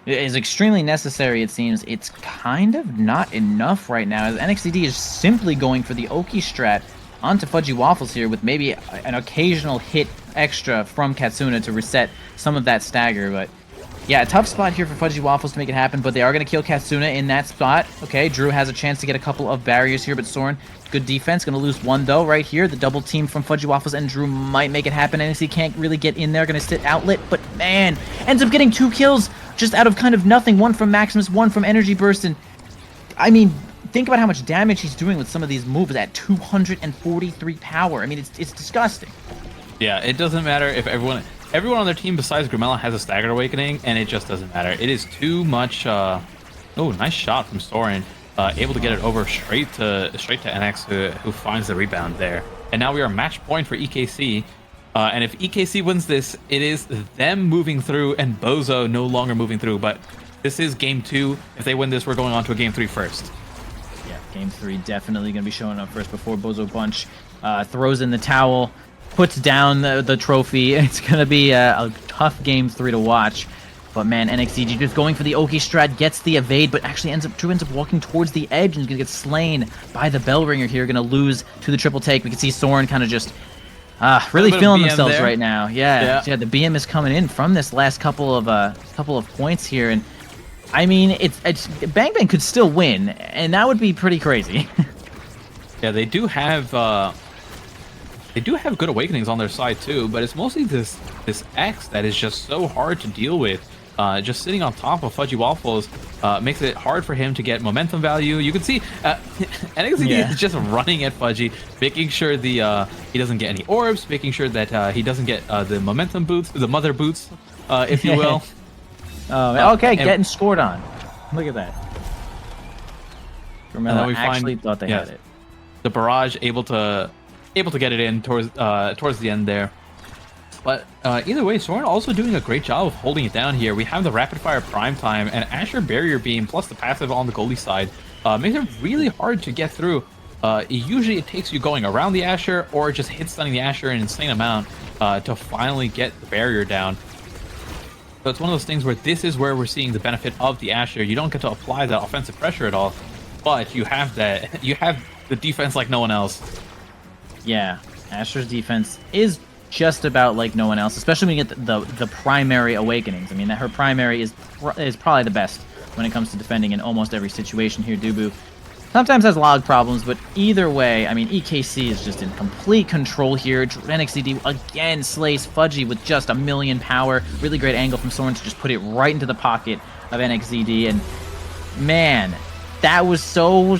is extremely necessary, it seems, it's kind of not enough right now, as NXCD is simply going for the Oki strat onto Fudgy Waffles here, with maybe an occasional hit extra from Katsuna to reset some of that stagger. But yeah, a tough spot here for Fudgy Waffles to make it happen, but they are going to kill Katsuna in that spot. Okay, Drew has a chance to get a couple of barriers here, but Soren, good defense. Going to lose one, though, right here. The double team from Fudgy Waffles and Drew might make it happen. NXT can't really get in there. Going to sit outlet, but man, ends up getting 2 kills just out of kind of nothing. One from Maximus, one from Energy Burst. And I mean, think about how much damage he's doing with some of these moves at 243 power. I mean, it's disgusting. Yeah, it doesn't matter if everyone on their team besides Grimella has a Staggered Awakening, and it just doesn't matter. It is too much. Oh, nice shot from Soren. Able to get it over straight to NX, who finds the rebound there. And now we are match point for EKC. And if EKC wins this, it is them moving through and Bozo no longer moving through. But this is game 2. If they win this, we're going on to a game 3 first. Yeah, game 3 definitely going to be showing up first before Bozo Bunch throws in the towel, puts down the trophy. It's going to be a tough game 3 to watch. But man, NXCG just going for the Oki strat, gets the evade, but actually Drew ends up walking towards the edge and is going to get slain by the Bell Ringer here. Going to lose to the triple take. We can see Soren kind of just really feeling themselves there right now. Yeah, the BM is coming in from this last couple of points here, and I mean, it's Bang Bang could still win, and that would be pretty crazy. Yeah, they do have good awakenings on their side too, but it's mostly this X that is just so hard to deal with. Just sitting on top of Fudgy Waffles makes it hard for him to get momentum value. You can see NXT is just running at Fudgy, making sure he doesn't get any orbs, making sure that he doesn't get the momentum boots, the mother boots, if you will. Okay, getting scored on. Look at that. Grimella actually thought they had it. The barrage able to get it in towards the end there. But either way, Soren also doing a great job of holding it down here. We have the rapid fire prime time and Asher barrier beam plus the passive on the goalie side makes it really hard to get through. Usually it takes you going around the Asher or just hit stunning the Asher an insane amount to finally get the barrier down. So it's one of those things where this is where we're seeing the benefit of the Asher. You don't get to apply that offensive pressure at all, but you have the defense like no one else. Yeah, Asher's defense is just about like no one else, especially when you get the primary awakenings. I mean, that her primary is probably the best when it comes to defending in almost every situation here. Dubu sometimes has log problems, but either way, I mean, EKC is just in complete control here. NXCD again slays Fudgy with just 1,000,000 power. Really great angle from Soren to just put it right into the pocket of NXCD, and man, that was so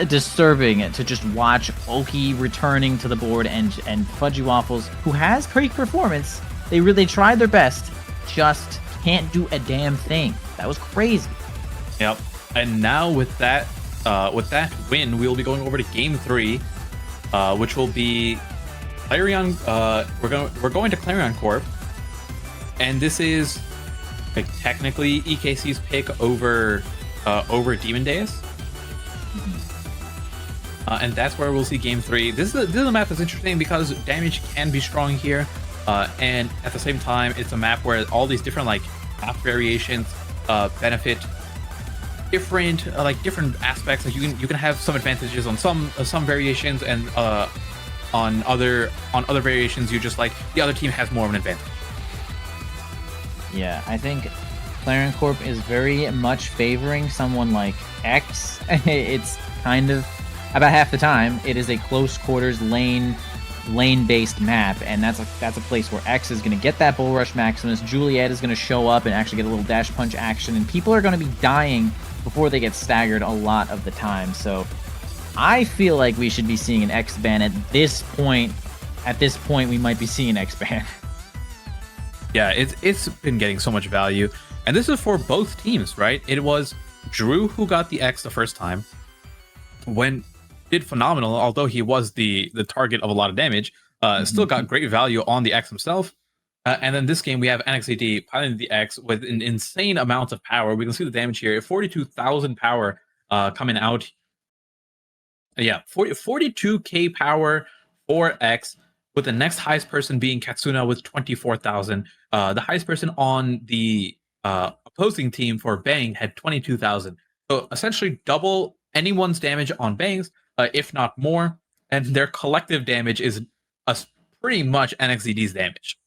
disturbing to just watch Oki returning to the board and Fudgy Waffles, who has great performance. They really tried their best, just can't do a damn thing. That was crazy. Yep. And now with that win, we will be going over to game 3, which will be Clarion. We're going to Clarion Corp, and this is like technically EKC's pick over Demon Deus. and that's where we'll see game 3. This is a map that's interesting because damage can be strong here, and at the same time, it's a map where all these different like map variations benefit different different aspects. Like you can have some advantages on some variations, and on other variations, you just like the other team has more of an advantage. Yeah, I think Clarion Corp is very much favoring someone like X. It's kind of about half the time it is a close quarters lane-based map, and that's a place where X is going to get that Bull Rush Maximus. Juliet is going to show up and actually get a little dash punch action, and people are going to be dying before they get staggered a lot of the time. So I feel like we should be seeing an X ban at this point. At this point, we might be seeing X ban. Yeah, it's been getting so much value, and this is for both teams, right? It was Drew who got the X the first time, did phenomenal, although he was the target of a lot of damage. Still got great value on the X himself. And then this game, we have NXCD piloting the X with an insane amount of power. We can see the damage here, 42,000 power coming out. Yeah, 42k power for X, with the next highest person being Katsuna with 24,000. The highest person on the opposing team for Bang had 22,000. So essentially double anyone's damage on Bangs, if not more. And their collective damage is pretty much NXD's damage.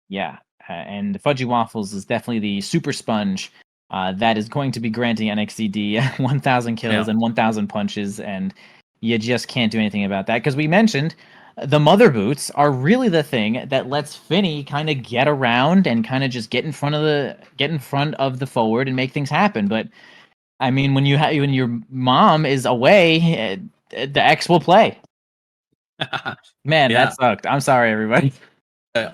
Yeah, and Fudgy Waffles is definitely the super sponge that is going to be granting NXCD 1,000 kills and 1,000 punches, and you just can't do anything about that, because we mentioned the mother boots are really the thing that lets Finny kind of get around and kind of just get in front of the forward and make things happen. But I mean, when your mom is away, the X will play. Man, that sucked. I'm sorry, everybody.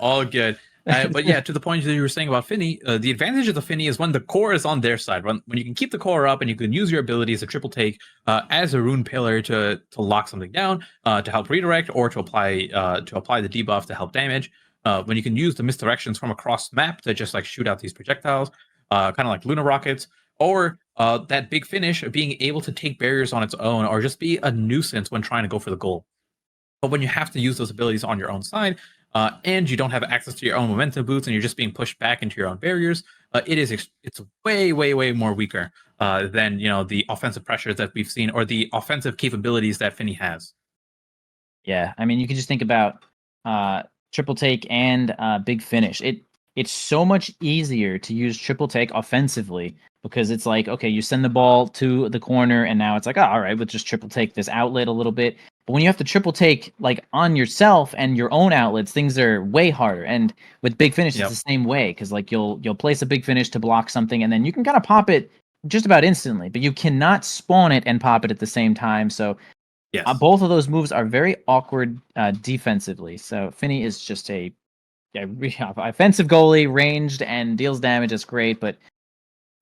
All good. But yeah, to the point that you were saying about Finny, the advantage of the Finny is when the core is on their side. When you can keep the core up and you can use your abilities to triple take as a rune pillar to lock something down, to help redirect, or to apply the debuff to help damage. When you can use the misdirections from across the map to just like shoot out these projectiles, kind of like Luna rockets, or that big finish of being able to take barriers on its own, or just be a nuisance when trying to go for the goal. But when you have to use those abilities on your own side, and you don't have access to your own momentum boots, and you're just being pushed back into your own barriers, it's way more weaker than the offensive pressures that we've seen, or the offensive capabilities that Finny has. Yeah, I mean, you can just think about triple take and big finish. It's so much easier to use triple take offensively, because it's like, okay, you send the ball to the corner, and now it's like, oh, all right, we'll just triple take this outlet a little bit. But when you have to triple take like on yourself and your own outlets, things are way harder. And with big finish, it's the same way, because like you'll place a big finish to block something, and then you can kind of pop it just about instantly, but you cannot spawn it and pop it at the same time. So both of those moves are very awkward defensively. So Finny is just a offensive goalie, ranged and deals damage. Is great, but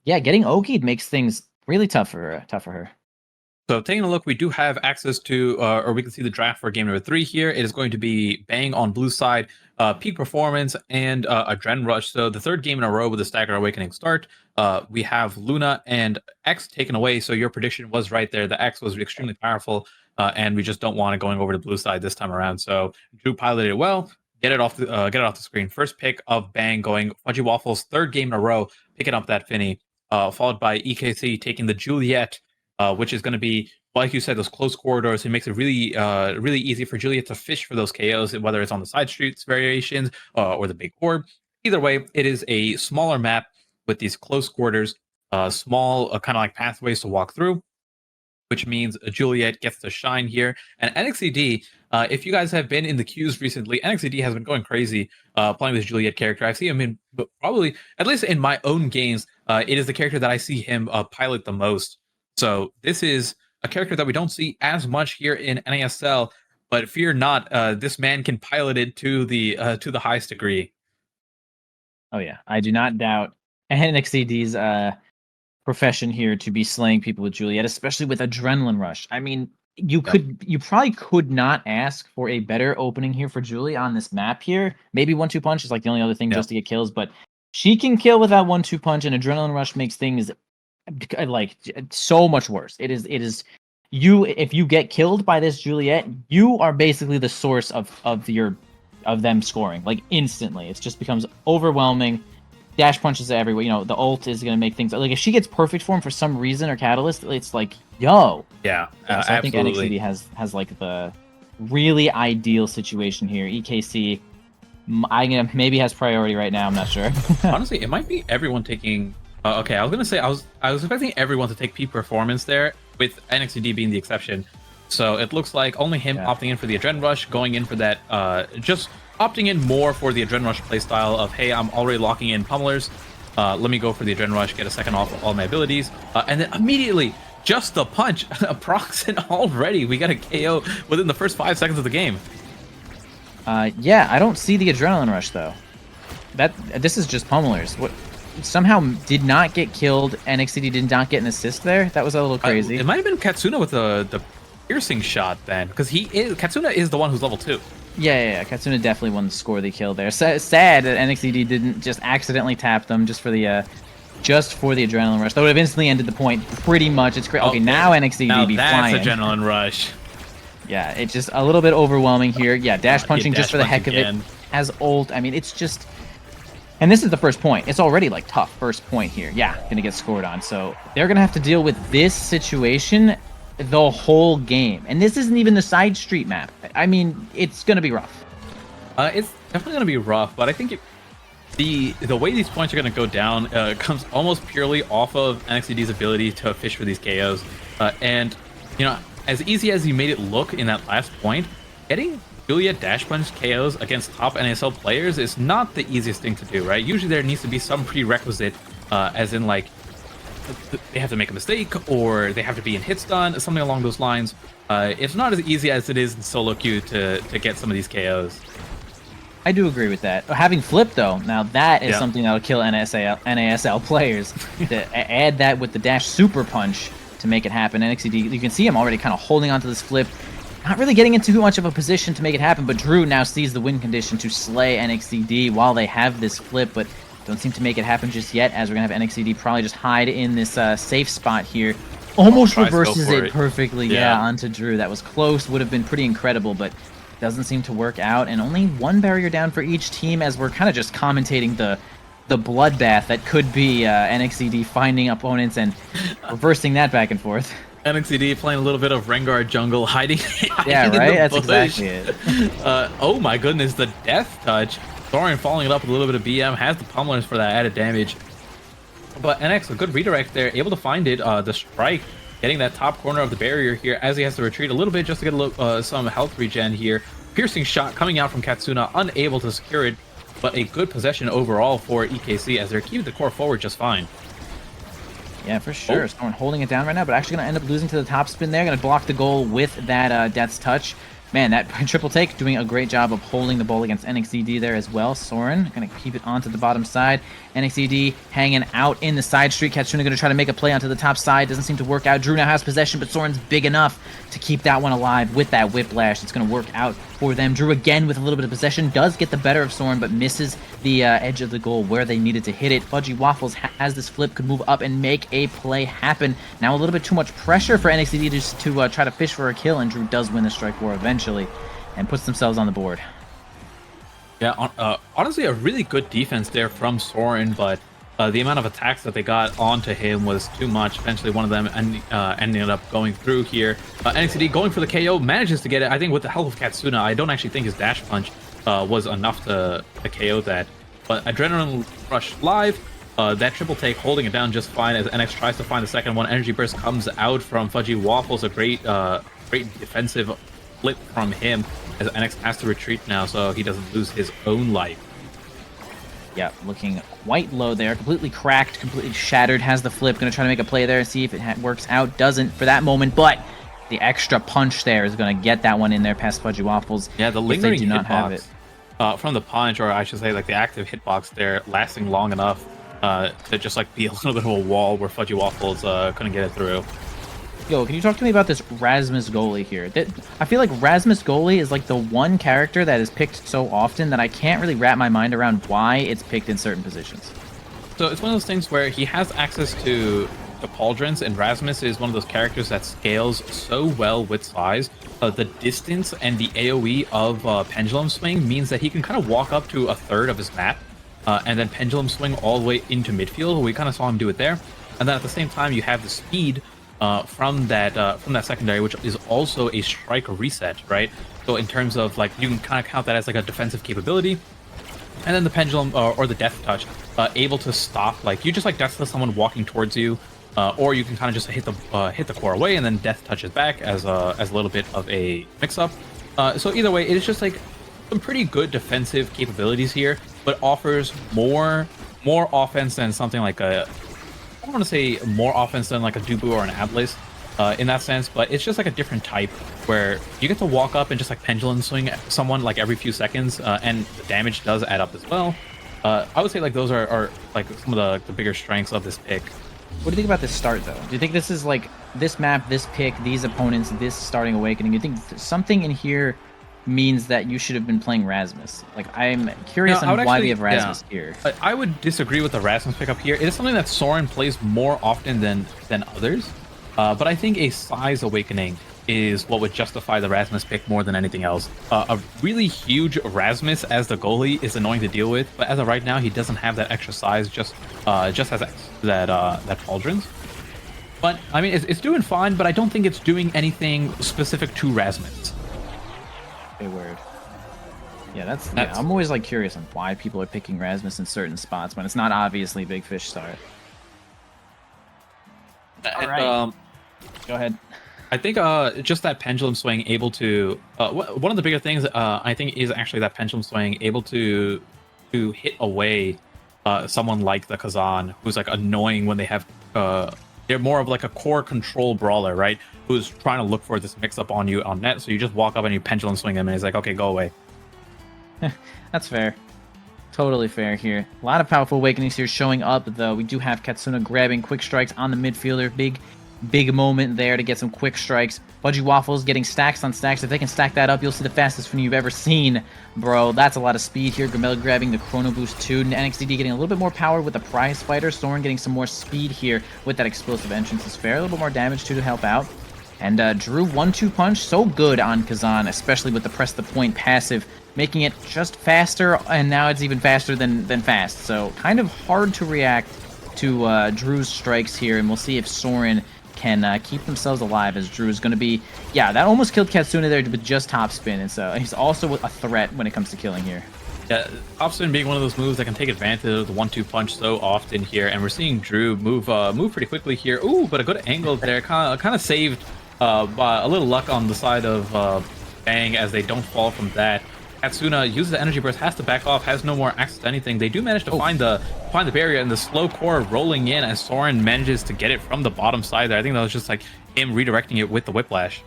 yeah, getting Oki'd makes things really tough for her. So taking a look, we do have access to, or we can see the draft for game number 3 here. It is going to be Bang on blue side, Peak Performance, and Adren Rush. So the third game in a row with a Stagger Awakening start. We have Luna and X taken away. So your prediction was right there. The X was extremely powerful, and we just don't want it going over to blue side this time around. So Drew piloted it well. Get it off the screen. First pick of Bang going Fudgy Waffles, third game in a row, picking up that Finny, followed by EKC taking the Juliet. Which is going to be, like you said, those close corridors. It makes it really easy for Juliet to fish for those KOs, whether it's on the side streets variations or the big orb. Either way, it is a smaller map with these close quarters, small kind of like pathways to walk through, which means Juliet gets to shine here. And NXCD, if you guys have been in the queues recently, NXCD has been going crazy playing this Juliet character. I've seen him in probably, at least in my own games, it is the character that I see him pilot the most. So this is a character that we don't see as much here in NASL, but fear not, this man can pilot it to the highest degree. Oh yeah, I do not doubt NXCD's profession here to be slaying people with Juliet, especially with Adrenaline Rush. I mean, you probably could not ask for a better opening here for Julie on this map here. Maybe 1-2 punch is like the only other thing just to get kills, but she can kill with that 1-2 punch, and Adrenaline Rush makes things like so much worse. It is if you get killed by this Juliet, you are basically the source of them scoring, like, instantly. It just becomes overwhelming. Dash punches everywhere. You know, the ult is gonna make things like if she gets perfect form for some reason or catalyst, it's like, yo. Yeah, So I think absolutely. NXCD has like the really ideal situation here. EKC, maybe has priority right now. I'm not sure. Honestly, it might be everyone taking. Okay, I was gonna say I was expecting everyone to take peak performance there, with NXCD being the exception. So it looks like only him opting in for the Adren Rush, going in for that, just opting in more for the Adren Rush playstyle of, hey, I'm already locking in pummelers. Let me go for the Adren Rush, get a second off of all my abilities, and then immediately, just the punch, a Proxen already. We got a KO within the first 5 seconds of the game. Yeah, I don't see the adrenaline rush though. This is just pummelers. What somehow did not get killed. NXCD did not get an assist there. That was a little crazy. It might have been Katsuna with the piercing shot then, because Katsuna is the one who's level 2. Yeah. Katsuna definitely won the score the kill there. Sad that NXCD didn't just accidentally tap them just for the adrenaline rush. That would have instantly ended the point pretty much. It's great. Okay, now NXCD be flying. That's adrenaline rush. Yeah, it's just a little bit overwhelming here. Yeah, dash punching just for the heck of it. Has ult. I mean, it's just... And this is the first point. It's already, like, tough first point here. Yeah, gonna get scored on. So they're gonna have to deal with this situation the whole game. And this isn't even the side street map. I mean, it's gonna be rough. It's definitely gonna be rough, but I think the way these points are gonna go down comes almost purely off of NXCD's ability to fish for these KOs. And, you know, as easy as you made it look in that last point, getting Juliet dash punch KOs against top NASL players is not the easiest thing to do, right? Usually there needs to be some prerequisite, as in, like, they have to make a mistake, or they have to be in hit stun, something along those lines. It's not as easy as it is in solo queue to get some of these KOs. I do agree with that. Having flip, though, now that is something that'll kill NASL players. To add that with the dash super punch to make it happen. NXCD, you can see him already kind of holding onto this flip. Not really getting into too much of a position to make it happen, but Drew now sees the win condition to slay NXCD while they have this flip, but don't seem to make it happen just yet, as we're going to have NXCD probably just hide in this safe spot here. Almost reverses it perfectly, onto Drew. That was close, would have been pretty incredible, but doesn't seem to work out, and only one barrier down for each team, as we're kind of just commentating the bloodbath that could be NXCD finding opponents and reversing that back and forth. NXCD playing a little bit of Rengar jungle, hiding yeah, right? That's bush. Exactly it. Oh my goodness, the death touch. Thorin following it up with a little bit of BM, has the pummelers for that added damage. But NX, a good redirect there, able to find it. The strike, getting that top corner of the barrier here as he has to retreat a little bit just to get some health regen here. Piercing shot coming out from Katsuna, unable to secure it, but a good possession overall for EKC as they're keeping the core forward just fine. Yeah, for sure. Someone holding it down right now, but actually going to end up losing to the top spin there. Going to block the goal with that Death's Touch. Man, that triple take doing a great job of holding the ball against NXCD there as well. Soren going to keep it onto the bottom side. NXCD hanging out in the side street. Katsuna going to try to make a play onto the top side. Doesn't seem to work out. Drew now has possession, but Soren's big enough to keep that one alive with that whiplash. It's going to work out for them. Drew again with a little bit of possession. Does get the better of Soren, but misses the edge of the goal where they needed to hit it. Fudgy Waffles has this flip, could move up and make a play happen. Now a little bit too much pressure for NXCD just to try to fish for a kill, and Drew does win the strike war eventually and puts themselves on the board. Yeah, honestly, a really good defense there from Soren, but the amount of attacks that they got onto him was too much. Eventually, one of them ended up going through here. NXCD going for the KO, manages to get it. I think with the help of Katsuna, I don't actually think his dash punch was enough to KO that. But Adrenaline Rush live, that triple take holding it down just fine as NX tries to find the second one. Energy Burst comes out from Fudgy Waffles, a great defensive flip from him as NX has to retreat now so he doesn't lose his own life. Yeah, looking quite low there. Completely cracked, completely shattered. Has the flip. Going to try to make a play there and see if it works out. Doesn't for that moment, but the extra punch there is going to get that one in there past Fudgy Waffles. Yeah, the lingering do not have it. From the punch, or I should say like the active hitbox there, lasting long enough to just like be a little bit of a wall where Fudgy Waffles couldn't get it through. Yo, can you talk to me about this Rasmus goalie here? I feel like Rasmus goalie is like the one character that is picked so often that I can't really wrap my mind around why it's picked in certain positions. So it's one of those things where he has access to the pauldrons, and Rasmus is one of those characters that scales so well with size. The distance and the AoE of Pendulum Swing means that he can kind of walk up to a third of his map, and then Pendulum Swing all the way into midfield. We kind of saw him do it there. And then at the same time, you have the speed from that secondary, which is also a strike reset, right? So in terms of like, you can kind of count that as like a defensive capability. And then the pendulum or the death touch, able to stop, like you just like death touch someone walking towards you, or you can kind of just hit the core away and then death touches back as a little bit of a mix up. So either way, it is just like some pretty good defensive capabilities here, but offers more offense than something like I don't want to say more offense than like a Dubu or an Ablaze. In that sense, but it's just like a different type where you get to walk up and just like pendulum swing someone like every few seconds, and the damage does add up as well. I would say like those are like some of the bigger strengths of this pick. What do you think about this start, though? Do you think this is like this map, this pick, these opponents, this starting Awakening? You think something in here means that you should have been playing Rasmus? Like, I'm curious on why we have Rasmus here. I would disagree with the Rasmus pickup here. It is something that Soren plays more often than others. But I think a size Awakening is what would justify the Rasmus pick more than anything else. A really huge Rasmus as the goalie is annoying to deal with, but as of right now, he doesn't have that extra size, just as that Pauldrons. But I mean, it's doing fine, but I don't think it's doing anything specific to Rasmus. Okay, word. Yeah, I'm always like curious on why people are picking Rasmus in certain spots when it's not obviously Big Fish start. All right. Go ahead. I think just that pendulum swing able to one of the bigger things I think is actually that pendulum swing able to hit away someone like the Kazan, who's like annoying when they have they're more of like a core control brawler, right? Who's trying to look for this mix up on you on net, so you just walk up and you pendulum swing him and he's like, okay, go away. That's fair. Totally fair here. A lot of powerful Awakenings here showing up, though. We do have Katsuna grabbing quick strikes on the midfielder. Big moment there to get some quick strikes. Fudgy Waffles getting stacks on stacks. If they can stack that up, you'll see the fastest finish you've ever seen, bro. That's a lot of speed here. Gramel grabbing the Chrono Boost too. And NXDD getting a little bit more power with the Prize Fighter. Soren getting some more speed here with that explosive entrance is fair. A little bit more damage too to help out. And Drew 1-2 punch, so good on Kazan, especially with the press the point passive, making it just faster, and now it's even faster than fast. So kind of hard to react to Drew's strikes here, and we'll see if Soren can keep themselves alive, as Drew is going to be... Yeah, that almost killed Katsuna there with just top spin, and so he's also a threat when it comes to killing here. Yeah, top spin being one of those moves that can take advantage of the 1-2 punch so often here, and we're seeing Drew move pretty quickly here. Ooh, but a good angle there, kind of saved by a little luck on the side of Bang as they don't fall from that. Katsuna uses the energy burst, has to back off, has no more access to anything. They do manage to find the barrier, and the slow core rolling in as Soren manages to get it from the bottom side there. I think that was just like him redirecting it with the whiplash.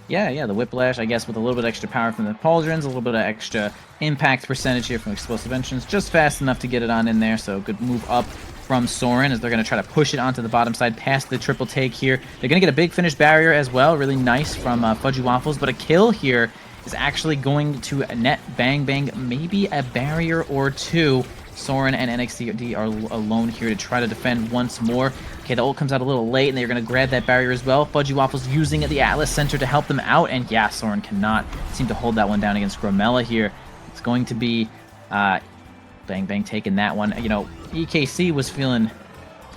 Yeah, the whiplash, I guess, with a little bit extra power from the pauldrons, a little bit of extra impact percentage here from explosive entrance, just fast enough to get it on in there. So good move up from Soren as they're going to try to push it onto the bottom side past the triple take here. They're going to get a big finish barrier as well. Really nice from Fudgy Waffles, but a kill here is actually going to net Bang Bang, maybe a barrier or two. Soren and NXDD are alone here to try to defend once more. Okay, the ult comes out a little late, and they're going to grab that barrier as well. Fudgy Waffles using the Atlas Center to help them out, and yeah, Soren cannot seem to hold that one down against Gromella here. It's going to be Bang Bang taking that one. You know, EKC was feeling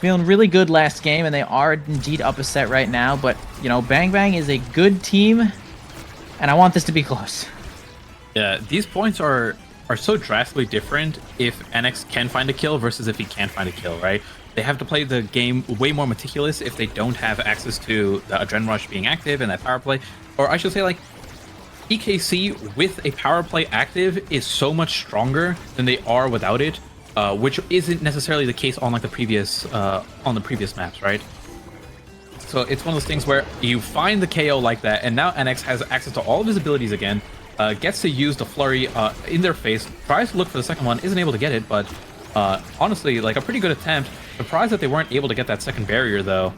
really good last game, and they are indeed up a set right now, but, you know, Bang Bang is a good team, and I want this to be close. Yeah, these points are so drastically different if NX can find a kill versus if he can't find a kill, right? They have to play the game way more meticulous if they don't have access to the Adrenaline Rush being active and that power play. Or I should say, like, EKC with a power play active is so much stronger than they are without it, which isn't necessarily the case on like the previous maps, right? So it's one of those things where you find the KO like that, and now NX has access to all of his abilities again, gets to use the flurry in their face, tries to look for the second one, isn't able to get it, but honestly, like a pretty good attempt. Surprised that they weren't able to get that second barrier, though.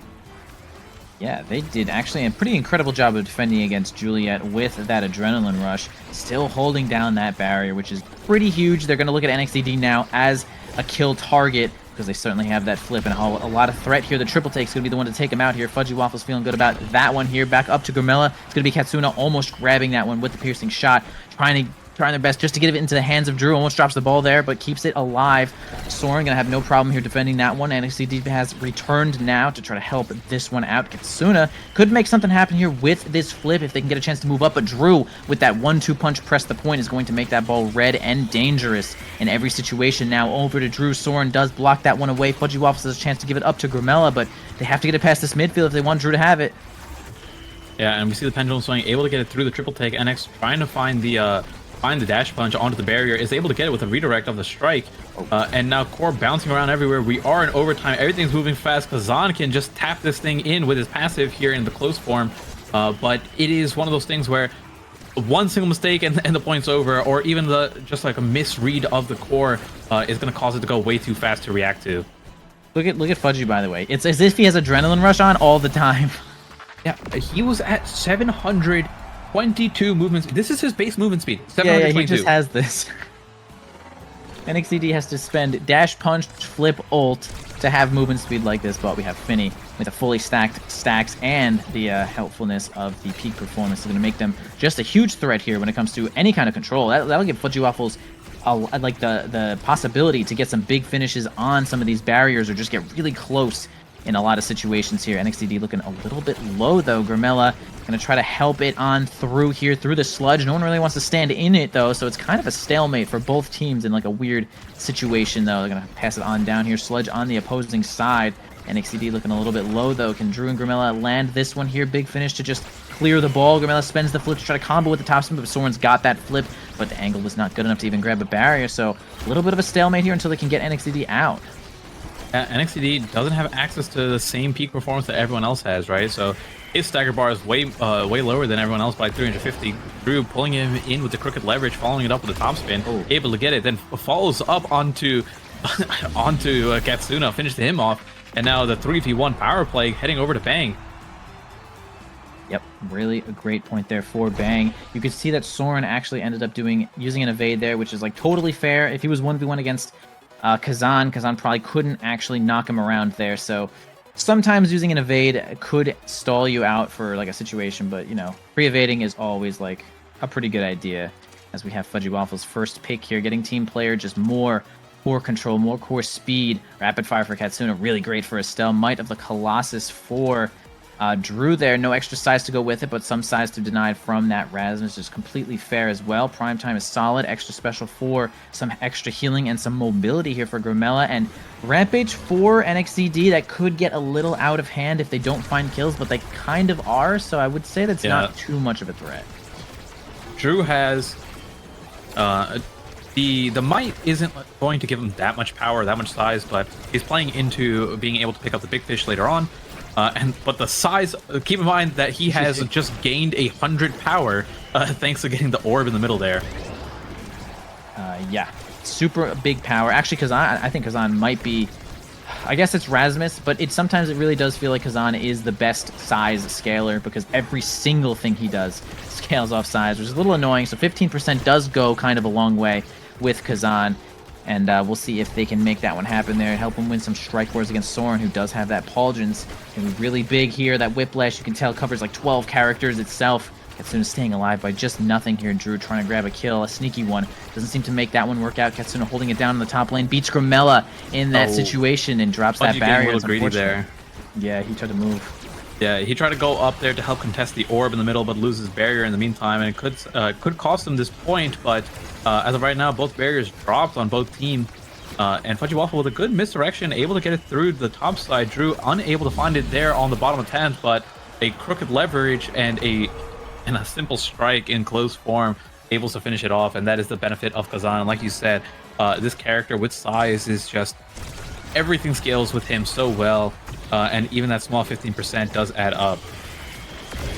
Yeah, they did actually a pretty incredible job of defending against Juliet with that Adrenaline Rush, still holding down that barrier, which is pretty huge. They're going to look at NXDD now as a kill target, because they certainly have that flip and a lot of threat here. The triple take's going to be the one to take him out here. Fudgy Waffle's feeling good about that one here. Back up to Grimella. It's going to be Katsuna almost grabbing that one with the piercing shot, trying their best just to get it into the hands of Drew. Almost drops the ball there, but keeps it alive. Soren gonna have no problem here defending that one. NXT has returned now to try to help this one out. Katsuna could make something happen here with this flip if they can get a chance to move up, but Drew, with that 1-2 punch press the point, is going to make that ball red and dangerous in every situation. Now over to Drew. Soren does block that one away. Fudgy Waffles has a chance to give it up to Grimella, but they have to get it past this midfield if they want Drew to have it. Yeah, and we see the pendulum swing, able to get it through the triple take. NX trying to find the dash punch onto the barrier, is able to get it with a redirect of the strike, and now Core bouncing around everywhere. We are in overtime, everything's moving fast. Kazan can just tap this thing in with his passive here in the close form, but it is one of those things where one single mistake and the point's over, or even just like a misread of the Core is going to cause it to go way too fast to react to. Look at Fudgy, by the way. It's as if he has adrenaline rush on all the time. Yeah, he was at 722 movement speed. This is his base movement speed. Yeah, he just has this. NXTD has to spend dash, punch, flip, ult to have movement speed like this, but we have Finny with a fully stacked stacks and the helpfulness of the peak performance is going to make them just a huge threat here when it comes to any kind of control. That'll give Fudgy Waffles like the possibility to get some big finishes on some of these barriers or just get really close in a lot of situations here. NXTD looking a little bit low though. Grimella gonna try to help it on through here through the sludge. No one really wants to stand in it though, so it's kind of a stalemate for both teams in like a weird situation though. They're gonna pass it on down here. Sludge on the opposing side. NXTD looking a little bit low though. Can Drew and Grimella land this one here? Big finish to just clear the ball. Grimella spends the flip to try to combo with the top spin, but Soren's got that flip, but the angle was not good enough to even grab a barrier, so a little bit of a stalemate here until they can get NXTD out. NXTD doesn't have access to the same peak performance that everyone else has, right? So his stagger bar is way lower than everyone else by 350. Drew pulling him in with the crooked leverage, following it up with a top spin, able to get it, then follows up onto Katsuna, finished him off, and now the 3v1 power play heading over to Bang. Yep, really a great point there for Bang. You could see that Soren actually ended up using an evade there, which is like totally fair. If he was 1v1 against Kazan probably couldn't actually knock him around there, so sometimes using an evade could stall you out for like a situation, but you know, pre-evading is always like a pretty good idea. As we have Fudgy Waffle's first pick here, getting team player just more core control, more core speed. Rapid fire for Katsuna, really great for Estelle. Might of the Colossus for Drew there. No extra size to go with it, but some size to deny from that Rasmus is completely fair as well. Prime time is solid. Extra special for some extra healing and some mobility here for Grimella. And Rampage for NXTD that could get a little out of hand if they don't find kills, but they kind of are, so I would say that's not too much of a threat. Drew has the might isn't going to give him that much power, that much size, but he's playing into being able to pick up the big fish later on. But the size, keep in mind that he has just gained 100 power thanks to getting the orb in the middle there. Yeah, super big power. Actually, Kazan, I think Kazan might be, I guess it's Rasmus, but sometimes it really does feel like Kazan is the best size scaler because every single thing he does scales off size, which is a little annoying. So 15% does go kind of a long way with Kazan. And we'll see if they can make that one happen there and help him win some strike wars against Soren, who does have that Pauldrons. Can be really big here. That Whiplash, you can tell, covers like 12 characters itself. Katsuna staying alive by just nothing here. Drew trying to grab a kill, a sneaky one. Doesn't seem to make that one work out. Katsuna holding it down in the top lane. Beats Grimella in that situation and drops that barrier. A little greedy there. Yeah, he tried to move. Yeah, he tried to go up there to help contest the orb in the middle, but loses barrier in the meantime, and it could cost him this point. But as of right now, both barriers dropped on both teams, and Fudgy Waffle with a good misdirection, able to get it through the top side. Drew unable to find it there on the bottom of 10th, but a crooked leverage and a simple strike in close form, able to finish it off, and that is the benefit of Kazan. And like you said, this character with size is just everything scales with him so well. And even that small 15% does add up.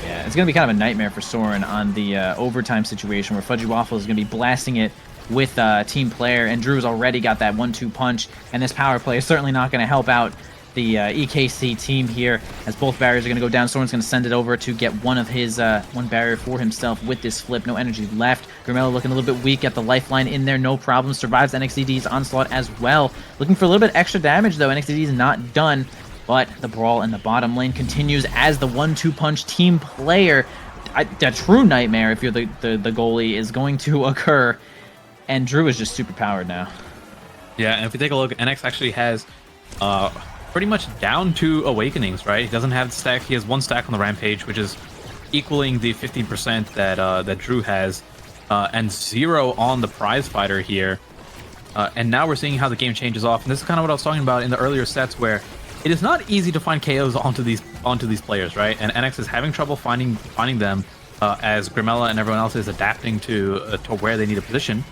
Yeah, it's going to be kind of a nightmare for Soren on the overtime situation where Fudgy Waffle is going to be blasting it with team player, and Drew's already got that 1-2 punch, and this power play is certainly not going to help out the EKC team here, as both barriers are going to go down. Soren's going to send it over to get one of his one barrier for himself with this flip. No energy left. Grimella looking a little bit weak. Got the lifeline in there, no problem. Survives NXDD's onslaught as well. Looking for a little bit extra damage though. NXDD is not done, but the brawl in the bottom lane continues as the 1-2 punch team player. A true nightmare if you're the goalie is going to occur, and Drew is just super powered now. Yeah, and if we take a look, NX actually has pretty much down to Awakenings, right? He doesn't have the stack. He has 1 stack on the Rampage, which is equaling the 15% that Drew has, and 0 on the Prize Fighter here. And now we're seeing how the game changes off, and this is kind of what I was talking about in the earlier sets, where it is not easy to find KOs onto these players, right? And NX is having trouble finding them as Grimella and everyone else is adapting to where they need a position.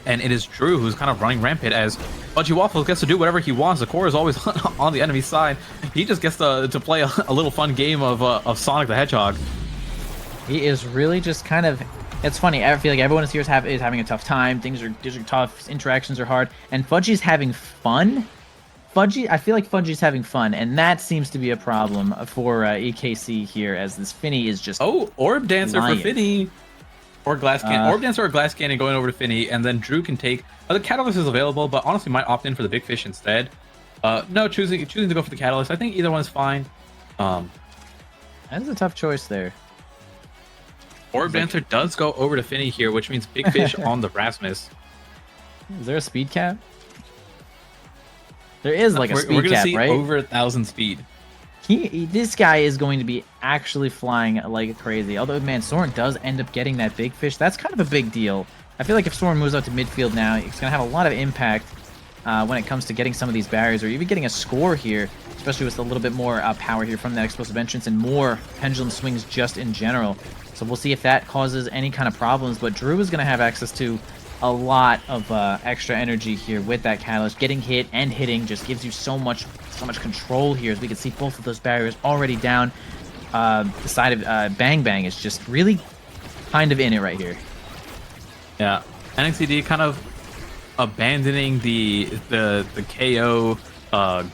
And it is Drew who's kind of running rampant as Fudgy Waffles gets to do whatever he wants. The core is always on the enemy side. He just gets to play a little fun game of Sonic the Hedgehog. He is really just kind of... It's funny, I feel like everyone here is having a tough time. Things are tough, interactions are hard, and Fudgy's having fun. I feel like Fudgy's having fun, and that seems to be a problem for EKC here, as this Finny is just... Oh, Orb Dancer lying. for Finny. Or Glass Cannon. Orb Dancer or Glass Cannon going over to Finny, and then Drew can take... the Catalyst is available, but honestly might opt in for the Big Fish instead. No, choosing to go for the Catalyst. I think either one's fine. That is a tough choice there. Orb Dancer does go over to Finny here, which means Big Fish on the Rasmus. Is there a speed cap? There is like a speed cap, right? We're gonna see over 1,000 speed. This guy is going to be actually flying like crazy. Although, man, Soren does end up getting that Big Fish. That's kind of a big deal. I feel like if Soren moves out to midfield now, it's going to have a lot of impact when it comes to getting some of these barriers, or even getting a score here, especially with a little bit more power here from that explosive entrance and more pendulum swings just in general. So we'll see if that causes any kind of problems. But Drew is going to have access to a lot of extra energy here with that Catalyst. Getting hit and hitting just gives you so much control here, as we can see both of those barriers already down. The side of Bang Bang is just really kind of in it right here. Yeah, NXDD kind of abandoning the KO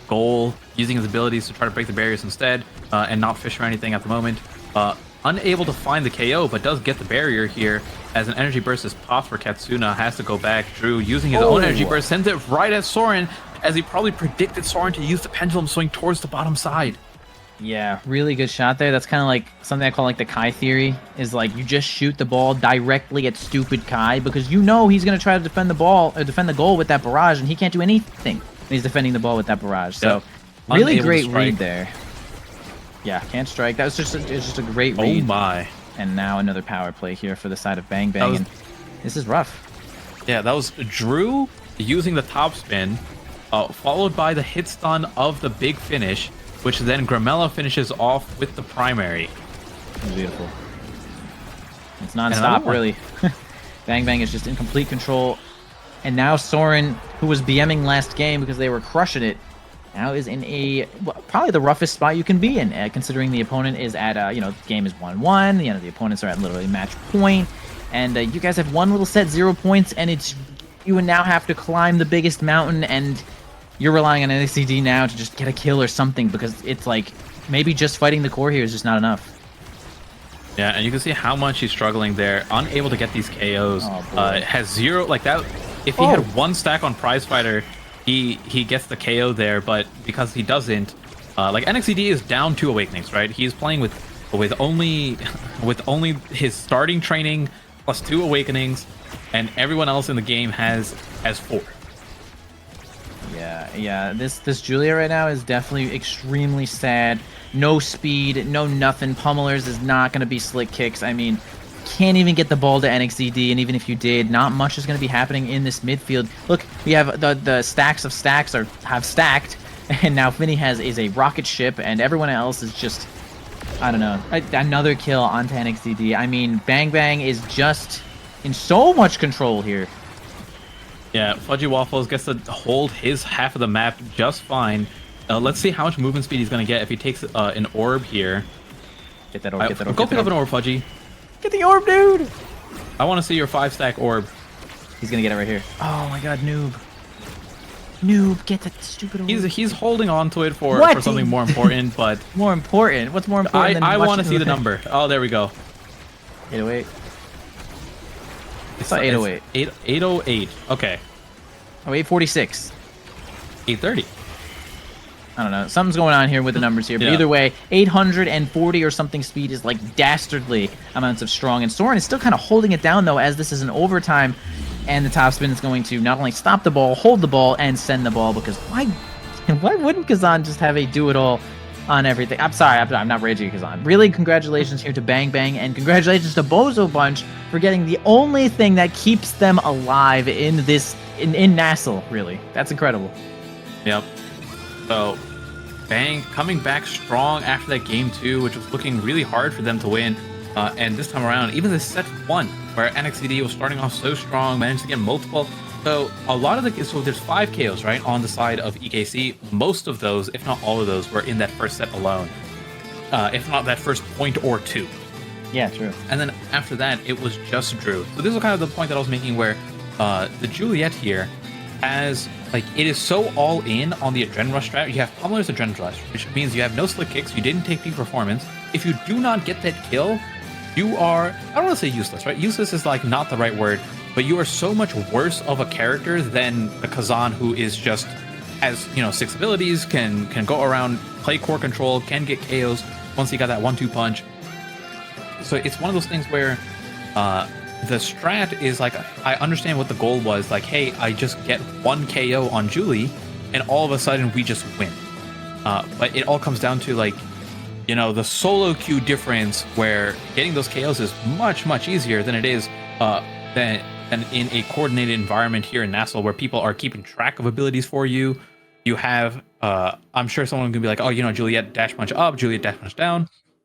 goal, using his abilities to try to break the barriers instead, and not fish or anything at the moment. Unable to find the KO, but does get the barrier here, as an energy burst is popped for Katsuna. Has to go back. Drew, using his own energy burst, sends it right at Soren, as he probably predicted Soren to use the pendulum swing towards the bottom side. Yeah, really good shot there. That's kind of like something I call like the Kai theory, is like you just shoot the ball directly at stupid Kai, because you know he's going to try to defend the ball, or defend the goal with that barrage, and he can't do anything when he's defending the ball with that barrage. So really great read there. Yeah, can't strike. That was just a great read. Oh my. And now another power play here for the side of Bang Bang, and this is rough. Yeah, that was Drew using the top spin, followed by the hit stun of the big finish, which then Grimella finishes off with the primary. Beautiful. It's non-stop, really. Bang Bang is just in complete control. And now Soren, who was BMing last game because they were crushing it, now is in probably the roughest spot you can be in, considering the opponent is at, the game is 1-1, the opponents are at literally match point, and you guys have one little set, 0 points, and it's you now have to climb the biggest mountain, and you're relying on NXDD now to just get a kill or something, because it's like, maybe just fighting the core here is just not enough. Yeah, and you can see how much he's struggling there, unable to get these KOs, has 0, like that, if he had 1 stack on Prize Fighter, he gets the KO there, but because he doesn't, like NXDD is down 2 Awakenings, right? He's playing with only his starting training plus 2 Awakenings, and everyone else in the game has 4. Yeah. This Julia right now is definitely extremely sad. No speed, no nothing. Pummelers is not going to be slick kicks. I mean, can't even get the ball to NXDD, and even if you did, not much is going to be happening in this midfield. Look, we have the stacks of stacks have stacked, and now Finny is a rocket ship, and everyone else is just, I don't know, another kill onto NXDD. I mean, Bang Bang is just in so much control here. Yeah, Fudgy Waffles gets to hold his half of the map just fine. Let's see how much movement speed he's going to get if he takes an orb here. Get that orb, get that orb. Go pick up an orb, Fudgy. Get the orb, dude! I want to see your 5-stack orb. He's gonna get it right here. Oh my god, noob. Noob, get that stupid. He's holding on to it for What? something more important, but More important? What's more important than I want to watching see the number. Oh, there we go. 808. It's It's 808. 808. Okay. Oh, 846. 830. I don't know. Something's going on here with the numbers here. But Yeah. either way, 840 or something speed is like dastardly amounts of strong. And Soren is still kind of holding it down, though, as this is an overtime. And the topspin is going to not only stop the ball, hold the ball, and send the ball. Because why wouldn't Kazan just have a do-it-all on everything? I'm sorry. I'm not raging Kazan. Really, congratulations here to Bang Bang. And congratulations to Bozo Bunch for getting the only thing that keeps them alive in this in NASL, really. That's incredible. Yep. So, Bang coming back strong after that game 2, which was looking really hard for them to win. And this time around, even this set 1, where NXCD was starting off so strong, managed to get multiple. So a lot of so there's 5 KOs, right, on the side of EKC. Most of those, if not all of those, were in that first set alone. If not that first point or 2. Yeah, true. And then after that, it was just Drew. So this is kind of the point that I was making where the Juliet here has, like, it is so all in on the Adrenaline Rush strat. You have Pummeler's Adrenaline Rush, which means you have no slick kicks, you didn't take peak performance. If you do not get that kill, you are, I don't want to say useless, right? Useless is like not the right word, but you are so much worse of a character than the Kazan, who is just, has, 6 abilities, can go around, play core control, can get KOs once he got that 1-2 punch. So it's one of those things where the strat is like, I understand what the goal was, like, hey, I just get 1 KO on Julie, and all of a sudden we just win. But it all comes down to, like, the solo queue difference, where getting those KOs is much, much easier than it is than in a coordinated environment here in NASL, where people are keeping track of abilities for you. You have, I'm sure someone can be like, oh, Juliet dash punch up, Juliet dash punch down.